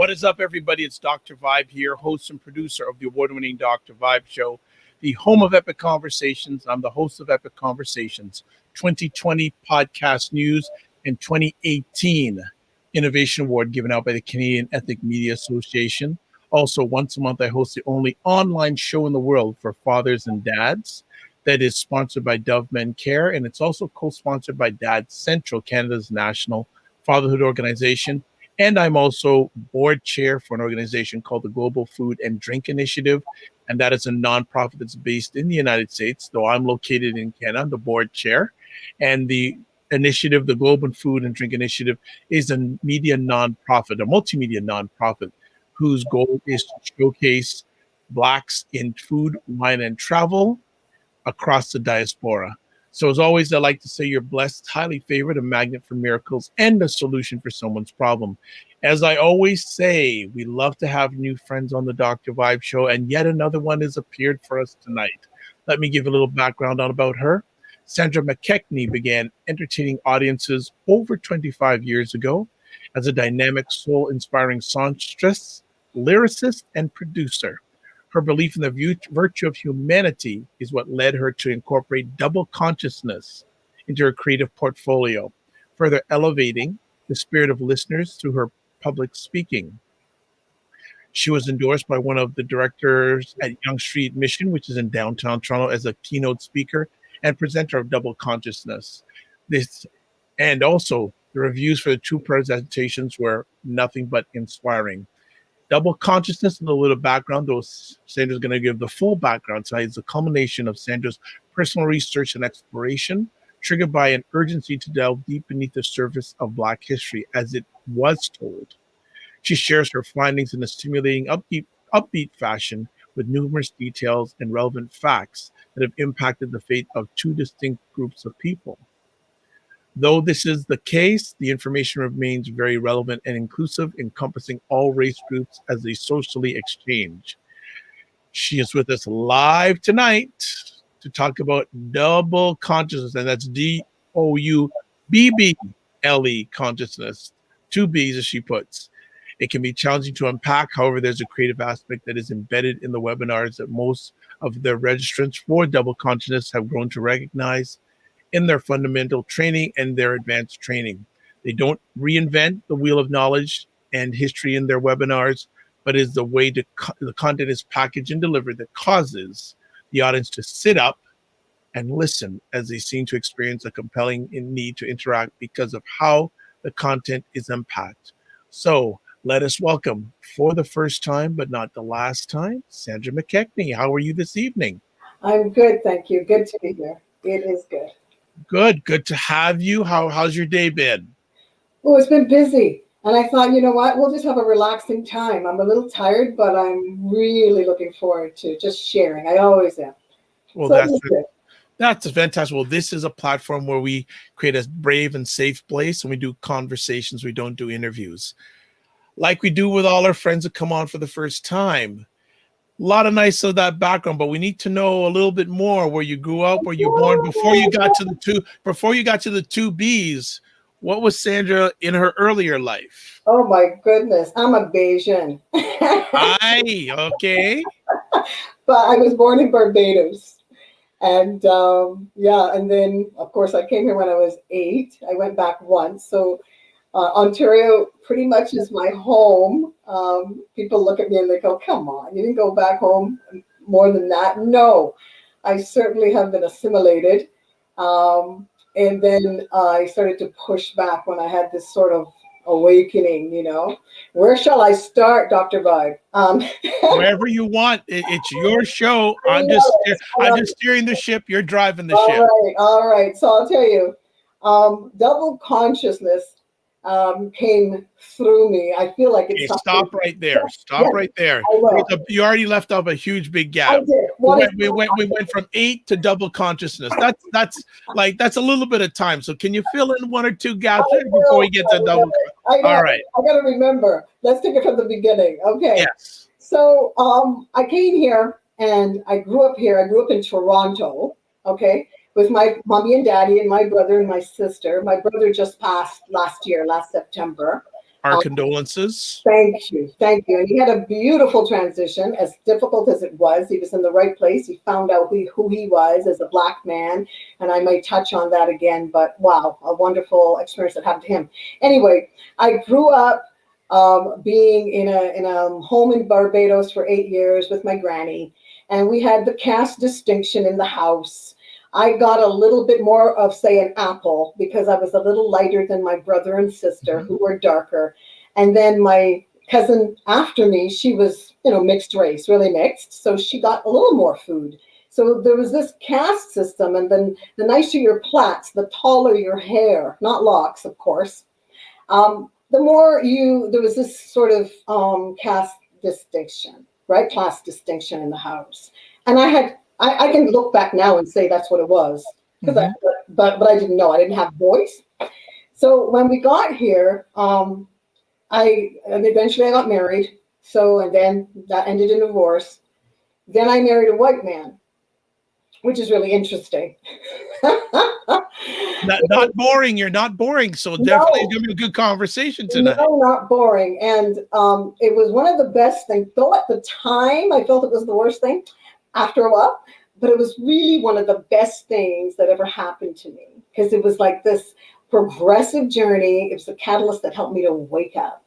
What is up, everybody? It's Dr. Vibe here, host and producer of the award-winning Dr. Vibe Show, the home of Epic Conversations. I'm the host of Epic Conversations, 2020 Podcast News and 2018 Innovation Award given out by the Canadian Ethnic Media Association. Also, once a month, I host the only online show in the world for fathers and dads that is sponsored by Dove Men Care, and it's also co-sponsored by Dad Central, Canada's national fatherhood organization. And I'm also board chair for an organization called the Global Food and Drink Initiative. And that is a nonprofit that's based in the United States, though I'm located in Canada. I'm the board chair. And the initiative, the Global Food and Drink Initiative, is a media nonprofit, a multimedia nonprofit, whose goal is to showcase Blacks in food, wine, and travel across the diaspora. So as always, I like to say you're blessed, highly favored, a magnet for miracles, and a solution for someone's problem. As I always say, we love to have new friends on the Dr. Vibe Show, and yet another one has appeared for us tonight. Let me give a little background about her. Sandra McKechnie began entertaining audiences over 25 years ago as a dynamic, soul-inspiring songstress, lyricist, and producer. Her belief in the virtue of humanity is what led her to incorporate double consciousness into her creative portfolio, further elevating the spirit of listeners through her public speaking. She was endorsed by one of the directors at Yonge Street Mission, which is in downtown Toronto, as a keynote speaker and presenter of double consciousness. And also, the reviews for the two presentations were nothing but inspiring. Double consciousness and a little background, though Sandra's going to give the full background tonight, is a culmination of Sandra's personal research and exploration, triggered by an urgency to delve deep beneath the surface of Black history as it was told. She shares her findings in a stimulating, upbeat fashion with numerous details and relevant facts that have impacted the fate of two distinct groups of people. Though this is the case, the information remains very relevant and inclusive, encompassing all race groups as they socially exchange. She is with us live tonight to talk about double consciousness, and that's DOUBBLE consciousness, two B's as she puts. It can be challenging to unpack. However, there's a creative aspect that is embedded in the webinars that most of the registrants for double consciousness have grown to recognize in their fundamental training and their advanced training. They don't reinvent the wheel of knowledge and history in their webinars, but is the way the content is packaged and delivered that causes the audience to sit up and listen as they seem to experience a compelling need to interact because of how the content is unpacked. So let us welcome, for the first time, but not the last time, Sandra McKechnie. How are you this evening? I'm good, thank you. Good to be here. It is good. Good to have you. How's your day been? Oh, it's been busy. And I thought, you know what, we'll just have a relaxing time. I'm a little tired, but I'm really looking forward to just sharing. I always am. Well, so that's fantastic. Well, this is a platform where we create a brave and safe place, and we do conversations. We don't do interviews. Like we do with all our friends that come on for the first time. A lot of nice of that background, but we need to know a little bit more where you grew up, where you were born, before you got to the two B's. What was Sandra in her earlier life? Oh my goodness, I'm a Bayesian. Okay. But I was born in Barbados. And and then of course I came here when I was 8. I went back once. So Ontario pretty much is my home. People look at me and they go, come on, you didn't go back home more than that? No, I certainly have been assimilated. And then I started to push back when I had this sort of awakening, you know. Where shall I start, Dr. Vibe? Wherever you want. It's your show. I'm just steering the ship. You're driving the ship. All right. So I'll tell you, double consciousness came through me. I feel like it's stop right there. Right there. You already left up a huge big gap. I did. We went from 8 to double consciousness. That's a little bit of time. So can you fill in one or two gaps before we get to double? All right. I got to remember. Let's take it from the beginning. Okay. Yes. So I came here and I grew up here. I grew up in Toronto. Okay. With my mommy and daddy and my brother and my sister. My brother just passed last September. Our condolences. Thank you. Thank you. And he had a beautiful transition, as difficult as it was. He was in the right place. He found out who he was as a Black man. And I may touch on that again, but wow, a wonderful experience that happened to him. Anyway, I grew up being in a home in Barbados for 8 years with my granny. And we had the caste distinction in the house. I got a little bit more of, say, an apple because I was a little lighter than my brother and sister who were darker. And then my cousin after me, she was, mixed race, really mixed. So she got a little more food. So there was this caste system. And then the nicer your plaits, the taller your hair, not locks, of course. The more there was this sort of caste distinction, right? Class distinction in the house. And I can look back now and say that's what it was, but I didn't know. I didn't have voice. So when we got here, eventually I got married. And then that ended in divorce. Then I married a white man, which is really interesting. Not boring. You're not boring. So definitely going to be a good conversation tonight. No, not boring. And it was one of the best things. Though at the time I felt it was the worst thing. After a while, but it was really one of the best things that ever happened to me because it was like this progressive journey. It was the catalyst that helped me to wake up.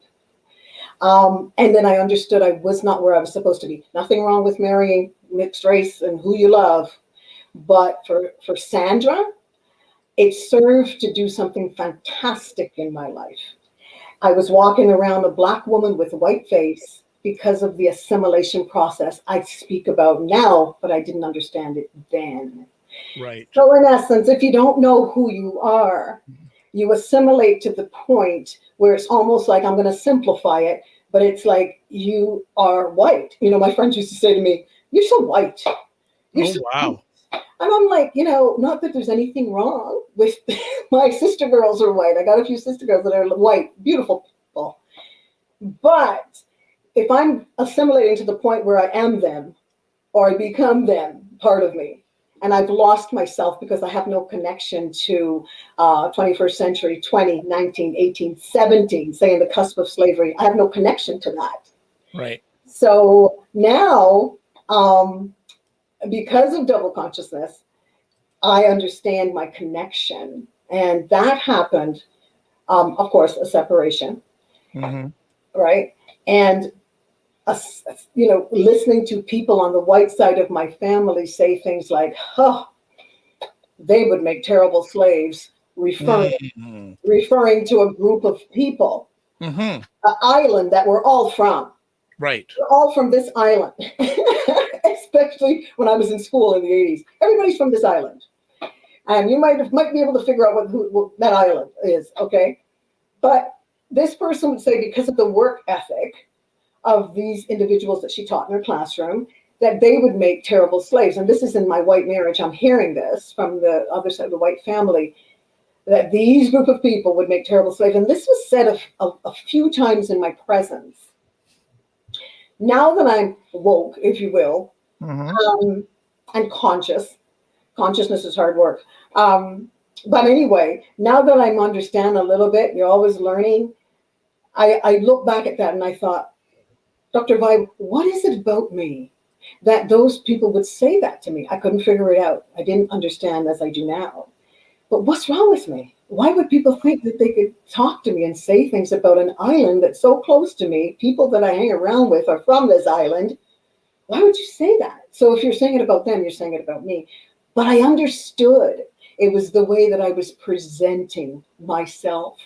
And then I understood I was not where I was supposed to be. Nothing wrong with marrying mixed race and who you love. But for Sandra, it served to do something fantastic in my life. I was walking around a Black woman with a white face because of the assimilation process I speak about now, but I didn't understand it then. Right. So in essence, if you don't know who you are, you assimilate to the point where it's almost like, I'm going to simplify it, but it's like you are white. My friends used to say to me, "You're so white." Wow. And I'm like, not that there's anything wrong with my sister girls are white. I got a few sister girls that are white, beautiful people. But if I'm assimilating to the point where I am them or I become them, part of me, and I've lost myself because I have no connection to 21st century, 20, 19, 18, 17, saying the cusp of slavery, I have no connection to that. Right. So now, because of double consciousness, I understand my connection. And that happened, of course, a separation, right? And listening to people on the white side of my family say things like, they would make terrible slaves, referring to a group of people, an island that we're all from. Right. We're all from this island, especially when I was in school in the 80s. Everybody's from this island. And you might be able to figure out who that island is, okay? But this person would say, because of the work ethic of these individuals that she taught in her classroom, that they would make terrible slaves. And this is in my white marriage. I'm hearing this from the other side of the white family, that these group of people would make terrible slaves. And this was said a few times in my presence. Now that I'm woke, if you will, and consciousness is hard work. But anyway, now that I'm understand a little bit, you're always learning, I look back at that and I thought, Dr. Vibe, what is it about me that those people would say that to me? I couldn't figure it out. I didn't understand as I do now. But what's wrong with me? Why would people think that they could talk to me and say things about an island that's so close to me? People that I hang around with are from this island. Why would you say that? So if you're saying it about them, you're saying it about me. But I understood it was the way that I was presenting myself.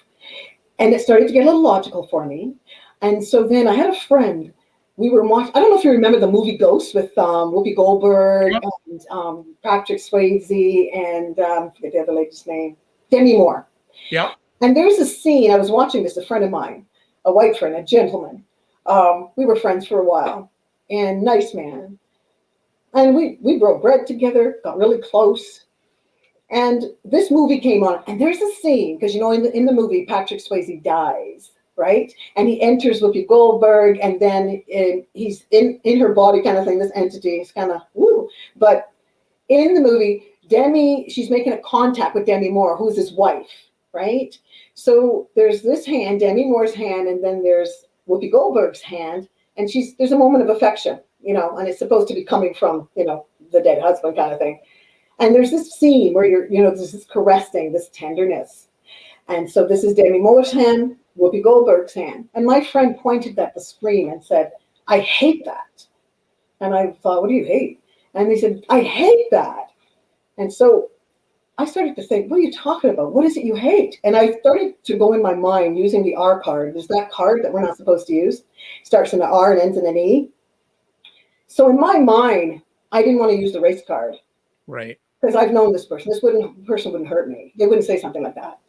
And it started to get a little logical for me. And so then I had a friend. We were watching, I don't know if you remember the movie Ghost with Whoopi Goldberg and Patrick Swayze and I forget the other lady's name, Demi Moore. Yeah. And there's a scene, I was watching this, a friend of mine, a white friend, a gentleman. We were friends for a while and nice man. And we broke bread together, got really close. And this movie came on and there's a scene, because in the movie, Patrick Swayze dies. Right? And he enters Whoopi Goldberg, and then he's in her body kind of thing, this entity is kind of, woo. But in the movie, she's making a contact with Demi Moore, who's his wife. right? So there's this hand, Demi Moore's hand, and then there's Whoopi Goldberg's hand, and there's a moment of affection, and it's supposed to be coming from, the dead husband kind of thing. And there's this scene where there's this caressing, this tenderness. And so this is Demi Moore's hand, Whoopi Goldberg's hand. And my friend pointed at the screen and said, I hate that. And I thought, what do you hate? And they said, I hate that. And so I started to think, what are you talking about? What is it you hate? And I started to go in my mind using the R card. There's that card that we're not supposed to use. Starts in an R and ends in an E. So in my mind, I didn't want to use the race card. Right. Because I've known this person. Person wouldn't hurt me. They wouldn't say something like that.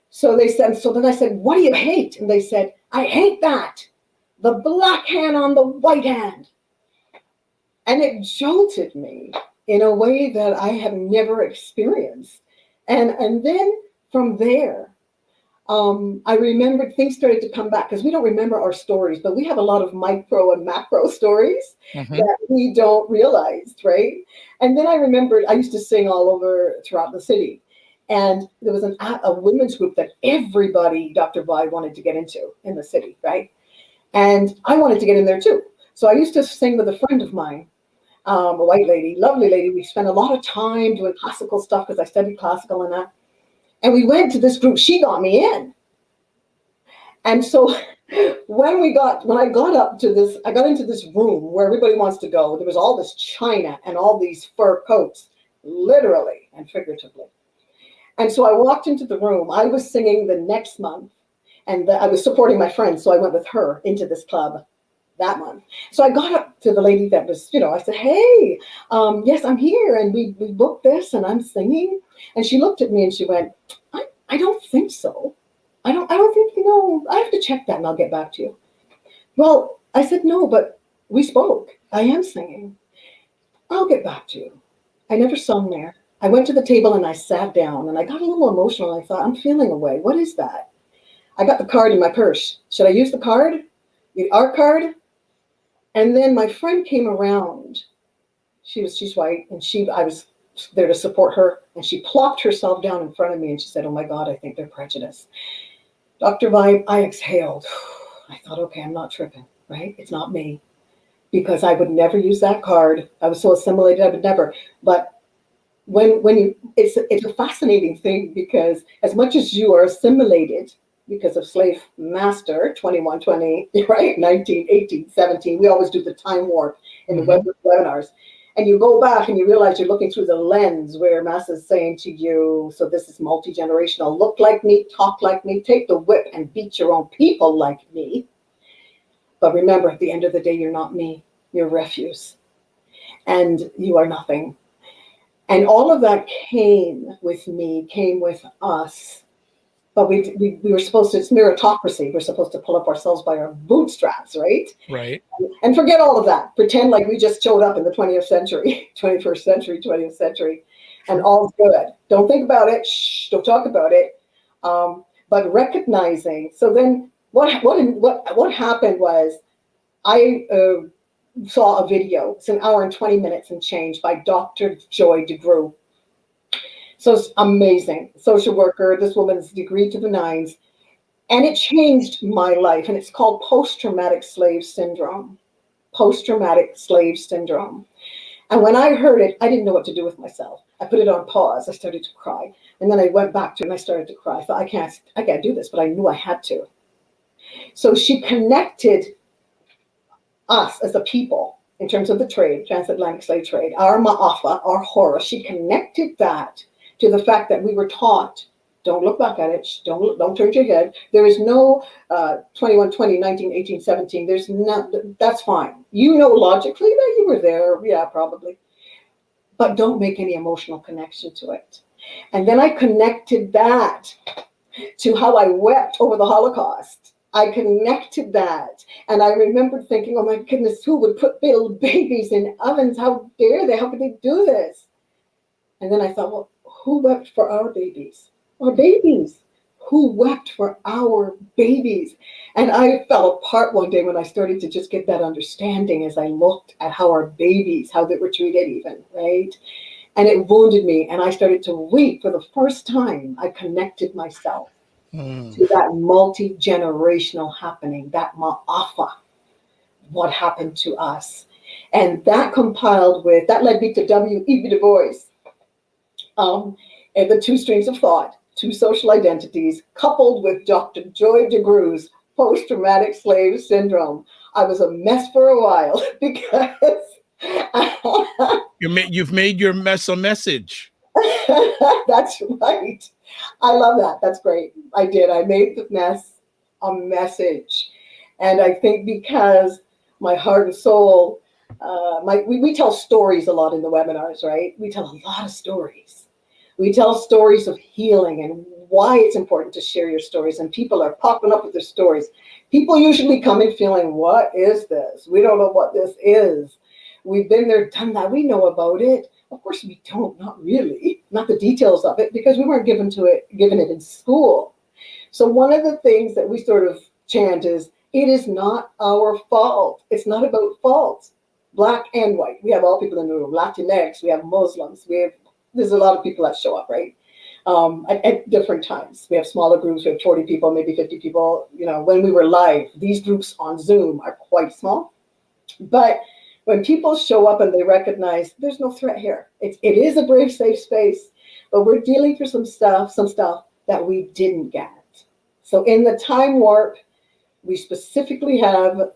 So they said, so then I said, what do you hate? And they said, I hate that. The black hand on the white hand. And it jolted me in a way that I have never experienced. And then from there, I remembered things started to come back because we don't remember our stories, but we have a lot of micro and macro stories that we don't realize, right? And then I remembered I used to sing all over throughout the city. And there was a women's group that everybody, Dr. Vi, wanted to get into in the city, right? And I wanted to get in there too. So I used to sing with a friend of mine, a white lady, lovely lady. We spent a lot of time doing classical stuff because I studied classical and that. And we went to this group. She got me in. And so when I got into this room where everybody wants to go, there was all this china and all these fur coats, literally and figuratively. And so I walked into the room. I was singing the next month, and I was supporting my friend. So I went with her into this club that month. So I got up to the lady that was, I said, hey, yes, I'm here. And we booked this and I'm singing. And she looked at me and she went, I don't think so. I don't think, I have to check that and I'll get back to you. Well, I said, no, but we spoke. I am singing. I'll get back to you. I never sung there. I went to the table and I sat down and I got a little emotional. I thought, I'm feeling away. What is that? I got the card in my purse. Should I use the card? The art card? And then my friend came around. She's white, and I was there to support her, and she plopped herself down in front of me and she said, oh my God, I think they're prejudiced. Dr. Vibe, I exhaled. I thought, okay, I'm not tripping, right? It's not me. Because I would never use that card. I was so assimilated, I would never. But it's a fascinating thing because as much as you are assimilated because of slave master 2120, right? 19, 18, 17. We always do the time warp in the webinars. And you go back and you realize you're looking through the lens where Master is saying to you, so this is multi-generational, look like me, talk like me, take the whip and beat your own people like me. But remember, at the end of the day, you're not me, you're refuse. And you are nothing. And all of that came with us. But we were supposed to, it's meritocracy. We're supposed to pull up ourselves by our bootstraps, right? Right. And forget all of that. Pretend like we just showed up in the 20th century, 21st century, 20th century, and all's good. Don't think about it. Shh, don't talk about it. But recognizing. So then what happened was I saw a video. It's an hour and 20 minutes and change by Dr. Joy DeGruy. So it's amazing. Social worker, this woman's degree to the nines. And it changed my life. And it's called post-traumatic slave syndrome. Post-traumatic slave syndrome. And when I heard it, I didn't know what to do with myself. I put it on pause. I started to cry. And then I went back to it and I started to cry. I thought, I can't do this, but I knew I had to. So she connected us as a people in terms of the trade, transatlantic slave trade, our ma'afa, our horror. She connected that to the fact that we were taught, don't look back at it, don't turn your head. There is no 21, 20, 19, 18, 17. There's not, that's fine. You know logically that you were there, yeah, probably. But don't make any emotional connection to it. And then I connected that to how I wept over the Holocaust. I connected that. And I remembered thinking, oh my goodness, who would put little babies in ovens? How dare they? How could they do this? And then I thought, well, who wept for our babies? Our babies. Who wept for our babies? And I fell apart one day when I started to just get that understanding as I looked at how our babies, how they were treated even, right? And it wounded me. And I started to weep for the first time. I connected myself to that multi-generational happening, that ma'afa, what happened to us. And that compiled with, that led me to W.E.B. Du Bois, and the two streams of thought, two social identities, coupled with Dr. Joy DeGruy's post-traumatic slave syndrome. I was a mess for a while because You've made your mess a message. That's right. I love that. That's great. I did. I made the mess a message. And I think because my heart and soul, we tell stories a lot in the webinars, right? We tell a lot of stories. We tell stories of healing and why it's important to share your stories. And people are popping up with their stories. People usually come in feeling, what is this? We don't know what this is. We've been there, done that. We know about it. Of course we don't, not really, not the details of it, because we weren't given it in school. So one of the things that we sort of chant is, it is not our fault. It's not about fault. Black and white. We have all people in the room. Latinx, we have Muslims, there's a lot of people that show up, right? At different times. We have smaller groups, we have 40 people, maybe 50 people. You know, when we were live, these groups on Zoom are quite small. But when people show up and they recognize there's no threat here, it is a brave, safe space, but we're dealing for some stuff that we didn't get. So in the time warp, we specifically have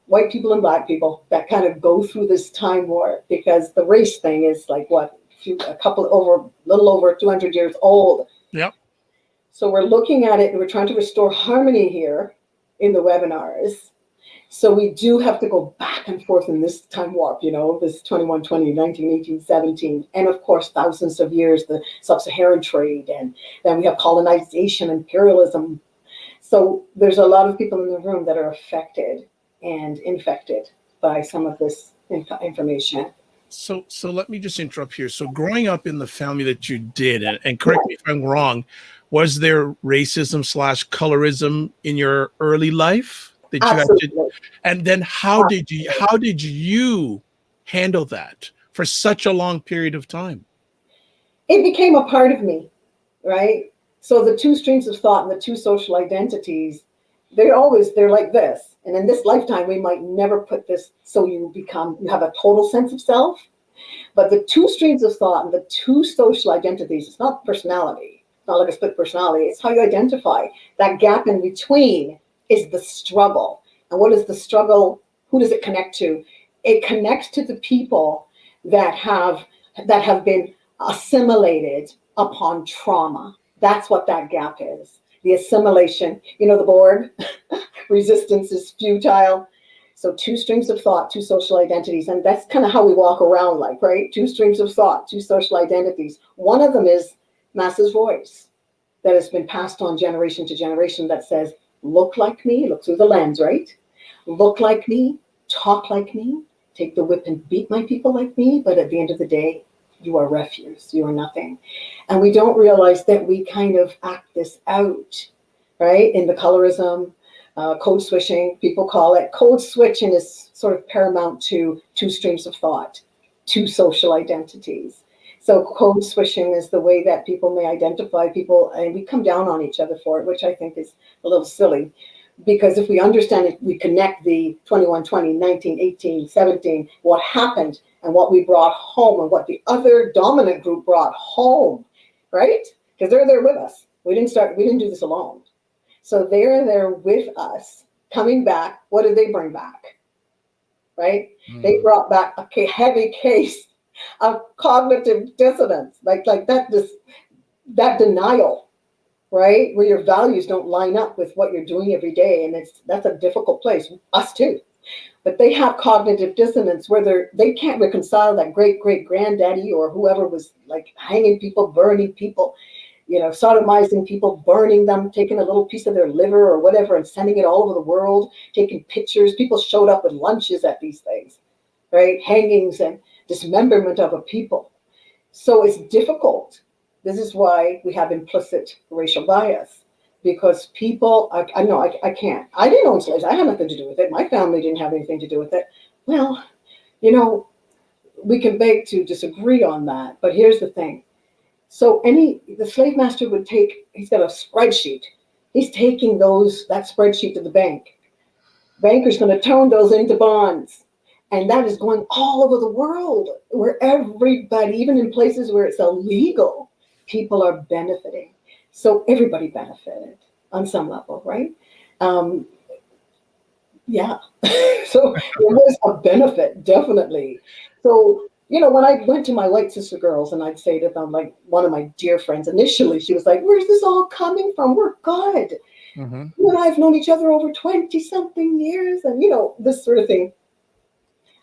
white people and black people that kind of go through this time warp, because the race thing is like little over 200 years old. Yep. So we're looking at it and we're trying to restore harmony here in the webinars. So we do have to go back and forth in this time warp, you know, this 2120, 1918, 17, and of course, thousands of years, the sub-Saharan trade, and then we have colonization, imperialism. So there's a lot of people in the room that are affected and infected by some of this information. So let me just interrupt here. So growing up in the family that you did, and correct me if I'm wrong, was there racism / colorism in your early life? Absolutely. And then how did you handle that for such a long period of time? It became a part of me, right? So the two streams of thought and the two social identities, they're like this. And in this lifetime, we might never put this so you have a total sense of self. But the two streams of thought and the two social identities, it's not personality. It's not like a split personality. It's how you identify. That gap in between is the struggle. And what is the struggle? Who does it connect to? It connects to the people that have been assimilated upon trauma. That's what that gap is. The assimilation, you know, the Borg, resistance is futile. So two streams of thought, two social identities. And that's kind of how we walk around like, right? Two streams of thought, two social identities. One of them is Mass's voice that has been passed on generation to generation that says, look like me, look through the lens, right? Look like me, talk like me, take the whip and beat my people like me. But at the end of the day, you are refuse, you are nothing. And we don't realize that we kind of act this out, right? In the colorism, code switching, people call it. Code switching is sort of paramount to two streams of thought, two social identities. So code switching is the way that people may identify people, and we come down on each other for it, which I think is a little silly. Because if we understand it, we connect the 2120, 1918, 17, what happened and what we brought home and what the other dominant group brought home, right? Because they're there with us. We didn't do this alone. So they're there with us, coming back. What did they bring back? Right? They brought back a heavy case of cognitive dissonance, like that denial, right? Where your values don't line up with what you're doing every day. And that's a difficult place, us too. But they have cognitive dissonance where they can't reconcile that great granddaddy or whoever was like hanging people, burning people, you know, sodomizing people, burning them, taking a little piece of their liver or whatever and sending it all over the world, taking pictures. People showed up with lunches at these things, right? Hangings and dismemberment of a people. So it's difficult. This is why we have implicit racial bias, because people, I can't. I didn't own slaves. I had nothing to do with it. My family didn't have anything to do with it. Well, you know, we can beg to disagree on that, but here's the thing. So the slave master would he's got a spreadsheet. He's taking that spreadsheet to the bank. Banker's going to turn those into bonds. And that is going all over the world, where everybody, even in places where it's illegal, people are benefiting. So everybody benefited on some level, right? Yeah. So it was a benefit, definitely. So, when I went to my white sister girls and I'd say to them, like one of my dear friends, initially, she was like, where's this all coming from? We're good. Mm-hmm. You and I have known each other over 20 something years and, this sort of thing.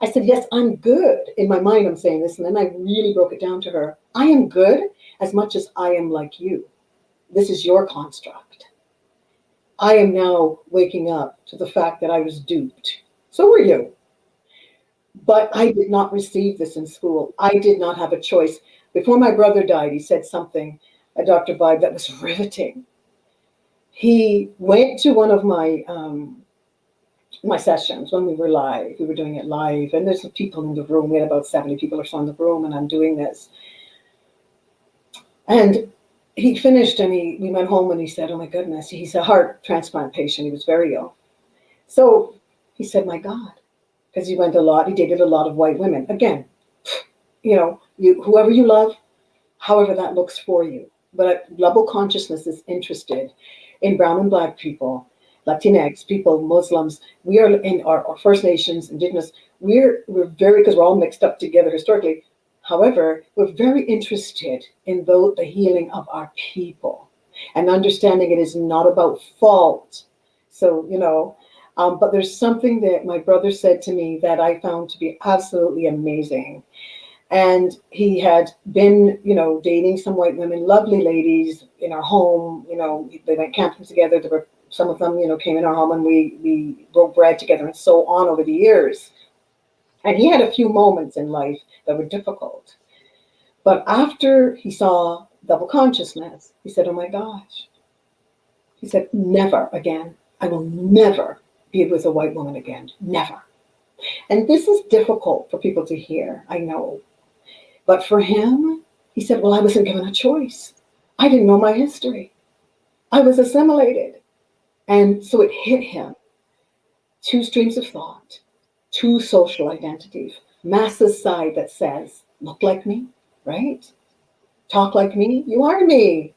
I said, yes, I'm good. In my mind, I'm saying this. And then I really broke it down to her. I am good as much as I am like you. This is your construct. I am now waking up to the fact that I was duped. So were you. But I did not receive this in school. I did not have a choice. Before my brother died, he said something, Dr. Vibe, that was riveting. He went to one of my sessions when we were live. We were doing it live, and there's some people in the room. We had about 70 people or so in the room, and I'm doing this. And he finished, and we went home, and he said, oh my goodness, he's a heart transplant patient. He was very ill. So he said, my God, because he dated a lot of white women. Again, whoever you love, however that looks for you. But global consciousness is interested in brown and black people, Latinx people, Muslims. We are in our First Nations, Indigenous. We're very, because we're all mixed up together historically. However, we're very interested in the healing of our people and understanding it is not about fault. So, but there's something that my brother said to me that I found to be absolutely amazing. And he had been, dating some white women, lovely ladies in our home. They went camping together. There were some of them, came in our home, and we broke bread together and so on over the years. And he had a few moments in life that were difficult. But after he saw double consciousness, he said, oh my gosh. He said, never again. I will never be with a white woman again. Never. And this is difficult for people to hear, I know. But for him, he said, well, I wasn't given a choice. I didn't know my history. I was assimilated. And so it hit him. Two streams of thought, two social identities. Masses side that says, look like me, right? Talk like me. You are me.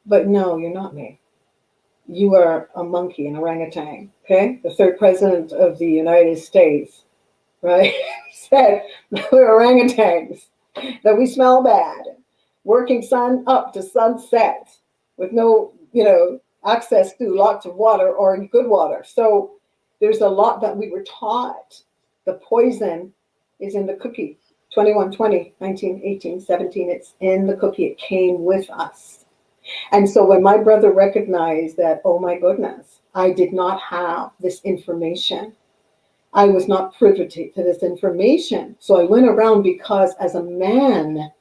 But no, you're not me. You are a monkey, an orangutan, okay? The third president of the United States, right, said we're orangutans, that we smell bad, working sun up to sunset with no, access to lots of water or good water. So there's a lot that we were taught. The poison is in the cookie. 2120, 19, 18, 17, it's in the cookie. It came with us. And so when my brother recognized that, oh my goodness, I did not have this information. I was not privy to this information. So I went around because as a man,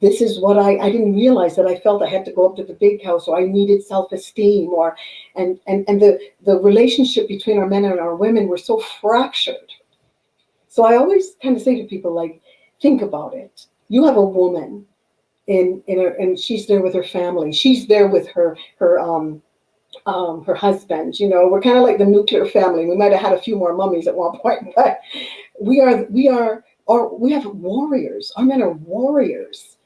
this is what I didn't realize that I felt I had to go up to the big house, or I needed self-esteem, and the relationship between our men and our women were so fractured. So I always kind of say to people, like, think about it. You have a woman and she's there with her family. She's there with her husband. We're kind of like the nuclear family. We might have had a few more mummies at one point, but we have warriors. Our men are warriors,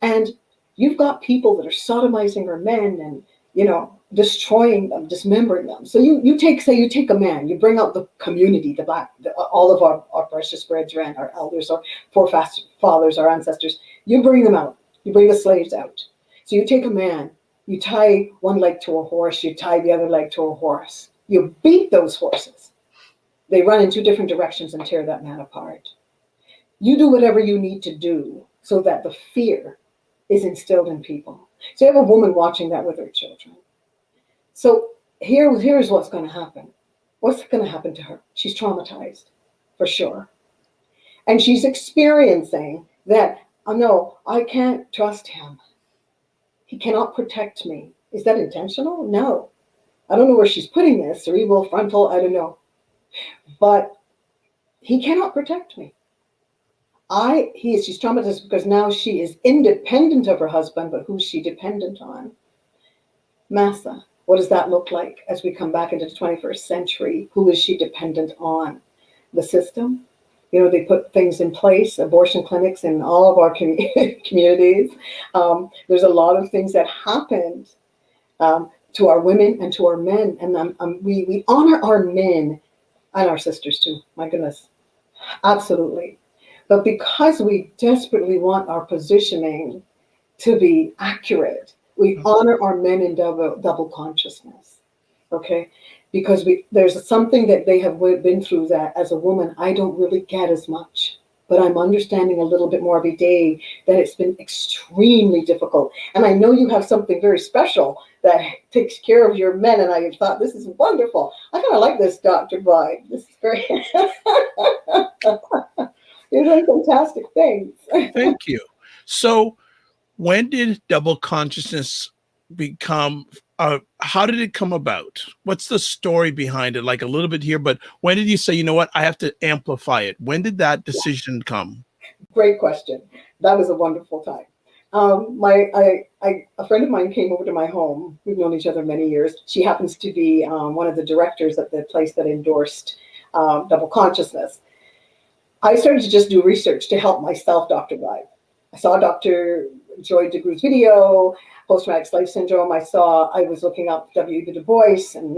and you've got people that are sodomizing our men and destroying them, dismembering them. So you take a man, you bring out the community, all of our precious brethren, our elders, our forefathers, our ancestors. You bring them out. You bring the slaves out. So you take a man, you tie one leg to a horse, you tie the other leg to a horse. You beat those horses. They run in two different directions and tear that man apart. You do whatever you need to do so that the fear is instilled in people. So you have a woman watching that with her children. So here's what's going to happen. What's going to happen to her? She's traumatized, for sure. And she's experiencing that, oh no, I can't trust him. He cannot protect me. Is that intentional? No. I don't know where she's putting this, cerebral, frontal, I don't know. But he cannot protect me. She's traumatized because now she is independent of her husband, but who's she dependent on? Massa. What does that look like as we come back into the 21st century? Who is she dependent on? The system? You know, they put things in place, abortion clinics in all of our communities. There's a lot of things that happened to our women and to our men. And we honor our men and our sisters too. My goodness. Absolutely. But because we desperately want our positioning to be accurate, we honor our men in double consciousness. Okay? Because there's something that they have been through that as a woman, I don't really get as much. But I'm understanding a little bit more every day that it's been extremely difficult. And I know you have something very special that takes care of your men. And I thought, this is wonderful. I kind of like this Dr. Vibe. This is very, you're doing fantastic things. Thank you. So when did double consciousness become, how did it come about? What's the story behind it? Like a little bit here, but when did you say, you know what, I have to amplify it? When did that decision come? Great question. That was a wonderful time. A friend of mine came over to my home. We've known each other many years. She happens to be one of the directors at the place that endorsed double consciousness. I started to just do research to help myself, Dr. Vibe. I saw Dr. Joy DeGroo's video, post-traumatic slave syndrome. I was looking up W.E.B. Du Bois and,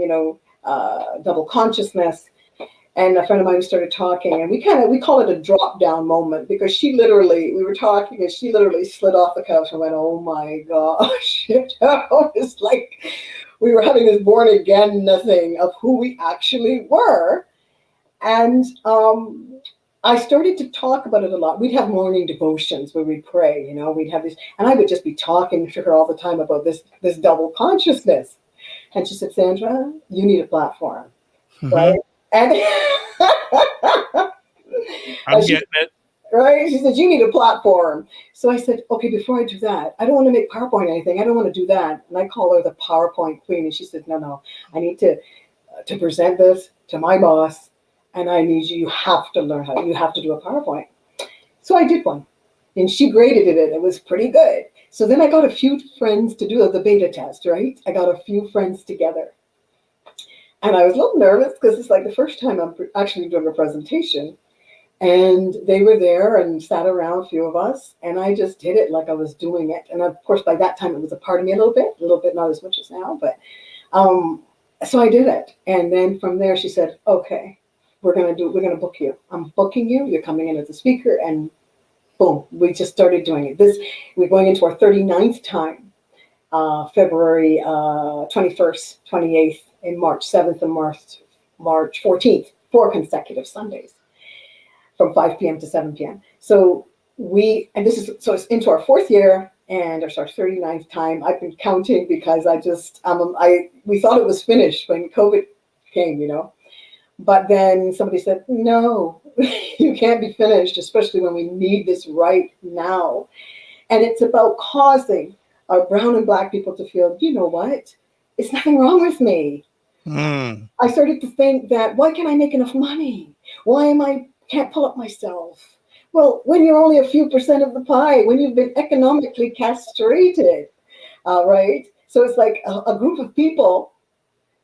double consciousness. And a friend of mine started talking, and we call it a drop down moment, because we were talking and she literally slid off the couch and went, oh my gosh. It's like we were having this born again thing of who we actually were. And I started to talk about it a lot. We'd have morning devotions where we'd pray, we'd have these, and I would just be talking to her all the time about this double consciousness. And she said, Sandra, you need a platform, right? And I'm getting it. Right? She said, you need a platform. So I said, okay, before I do that, I don't want to make PowerPoint or anything. I don't want to do that. And I call her the PowerPoint queen. And she said, no, I need to present this to my boss. And I need you have to learn you have to do a PowerPoint. So I did one. And she graded it. It was pretty good. So then I got a few friends to do the beta test, right? I got a few friends together. And I was a little nervous because it's like the first time I'm actually doing a presentation. And they were there and sat around, a few of us. And I just did it like I was doing it. And of course, by that time, it was a part of me a little bit, not as much as now. But so I did it. And then from there, she said, okay, we're going to book you. I'm booking you. You're coming in as a speaker. And boom, we just started doing it. We're going into our 39th time, February 21st, 28th, in March 7th and March 14th, 4 consecutive Sundays from 5 p.m. to 7 p.m. So it's into our 4th year and it's our 39th time. I've been counting because we thought it was finished when COVID came, But then somebody said, no, you can't be finished, especially when we need this right now. And it's about causing our brown and black people to feel, you know what? It's nothing wrong with me. I started to think that, why can't I make enough money? Why can't pull up myself? Well, when you're only a few percent of the pie, when you've been economically castrated, right? So it's like a group of people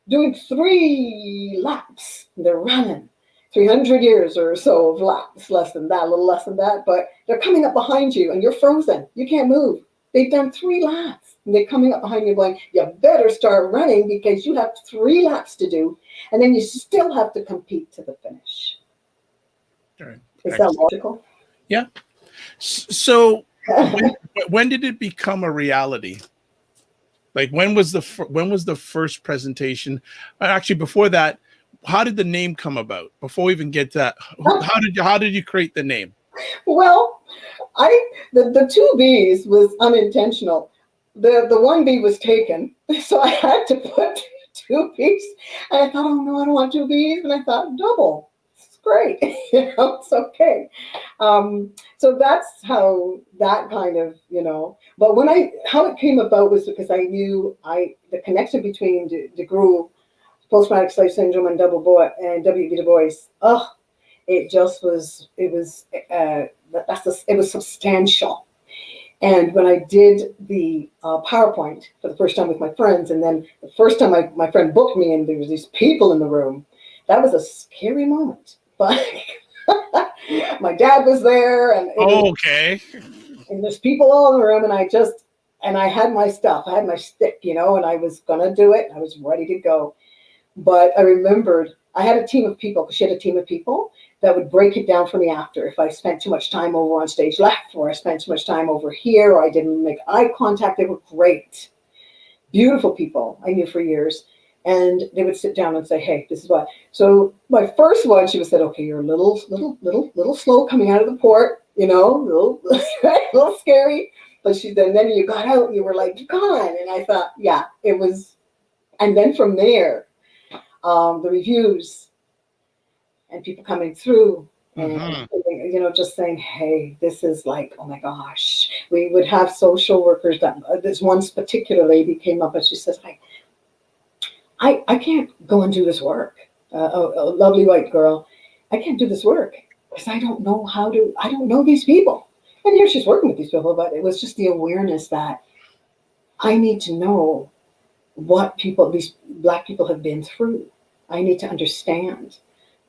doing 3 laps. They're running 300 years or so of laps, less than that, a little less than that, but they're coming up behind you and you're frozen. You can't move. They've done 3 laps and they're coming up behind you going, you better start running because you have 3 laps to do. And then you still have to compete to the finish. Right. Is that logical? Yeah. So when did it become a reality? Like when was the first presentation? Actually, before that, how did the name come about? Before we even get to that, how did you create the name? Well, the 2 B's was unintentional. The 1 B was taken, so I had to put 2 B's. And I thought, oh no, I don't want 2 B's. And I thought, double. It's great. It's okay. So that's how that kind of, But how it came about was because I knew the connection between DeGroo, post-traumatic slave syndrome, and W.E.B. Du Bois. It was it was substantial. And when I did the PowerPoint for the first time with my friends, and then the first time my friend booked me and there was these people in the room, that was a scary moment. But my dad was there, and okay. and there's people all in the room, and I had my stuff. I had my stick, and I was going to do it. I was ready to go. But I remembered I had a team of people, because she had a team of people that would break it down for me after. If I spent too much time over on stage left, or I spent too much time over here, or I didn't make eye contact, they were great. Beautiful people I knew for years. And they would sit down and say, hey, this is what. So my first one, she would say, okay, you're a little slow coming out of the port, a little scary. But then you got out and you were like, gone. And I thought, yeah, it was. And then from there, the reviews, and people coming through and, just saying, hey, this is like, oh my gosh. We would have social workers that this one particular lady came up and she says, I can't go and do this work. A lovely white girl. I can't do this work because I don't know these people. And here she's working with these people, but it was just the awareness that I need to know what these Black people have been through. I need to understand.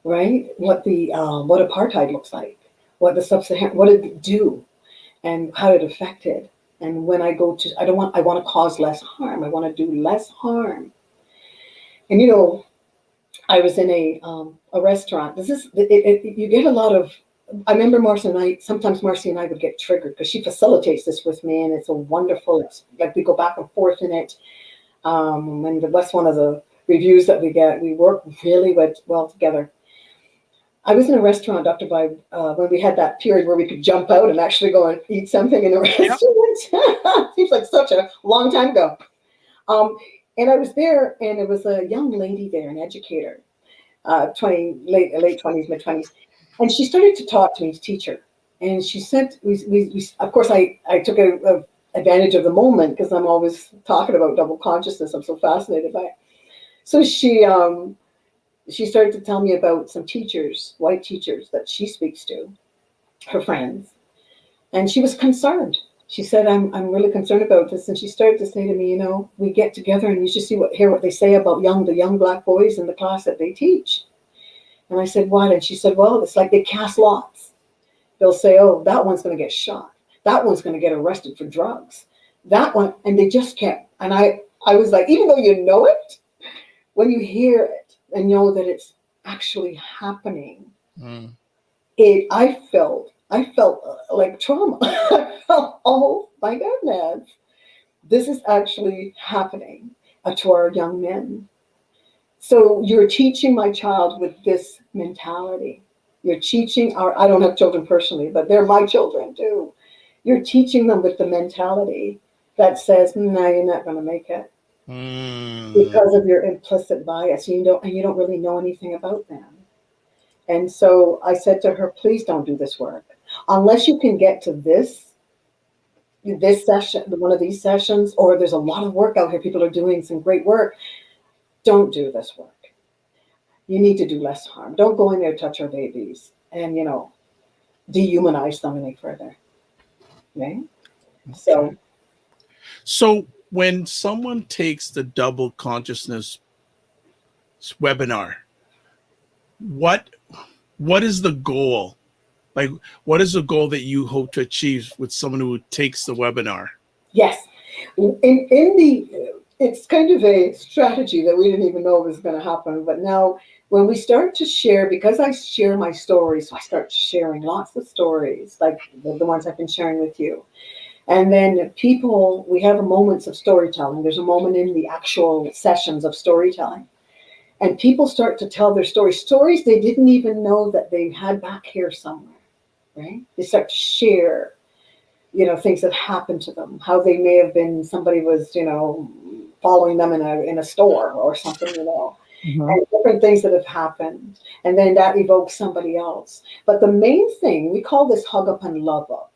Right? What apartheid looks like, what did it do, and how it affected. And when I go to, I want to cause less harm. I want to do less harm. And I was in a restaurant. You get a lot of. I remember sometimes Marcy and I would get triggered because she facilitates this with me, and it's a wonderful. It's like we go back and forth in it. And that's one of the reviews that we get. We work really well together. I was in a restaurant, Dr. Vibe, when we had that period where we could jump out and actually go and eat something in the restaurant. Seems like such a long time ago. And I was there, and there was a young lady there, an educator, late 20s, mid 20s, and she started to talk to me, to teach her. And she said, we of course, I took advantage of the moment because I'm always talking about double consciousness. I'm so fascinated by it. So she started to tell me about some teachers, white teachers that she speaks to, her friends. And she was concerned. She said, I'm really concerned about this. And she started to say to me, we get together and you just hear what they say about the young Black boys in the class that they teach. And I said, what? And she said, well, it's like they cast lots. They'll say, oh, that one's going to get shot. That one's going to get arrested for drugs. That one, and they just can't. And I was like, even though you know it, when you hear it, and know that it's actually happening. I felt like trauma. I felt, oh my goodness, this is actually happening to our young men. So you're teaching my child with this mentality. You're teaching I don't have children personally, but they're my children too. You're teaching them with the mentality that says, no, you're not going to make it. Because of your implicit bias, you don't really know anything about them. And so I said to her, please don't do this work unless you can get to this session, one of these sessions, or there's a lot of work out here. People are doing some great work. Don't do this work. You need to do less harm. Don't go in there, touch our babies, and dehumanize them any further. Okay? So when someone takes the double consciousness webinar, what is the goal? Like, what is the goal that you hope to achieve with someone who takes the webinar? Yes. It's kind of a strategy that we didn't even know was going to happen. But now when we start to share, because I share my stories, so I start sharing lots of stories, like the ones I've been sharing with you. And then we have moments of storytelling. There's a moment in the actual sessions of storytelling. And people start to tell their stories they didn't even know that they had back here somewhere, right? They start to share, things that happened to them, how they may have been, somebody was, following them in a store or something, and different things that have happened. And then that evokes somebody else. But the main thing, we call this hug up and love up.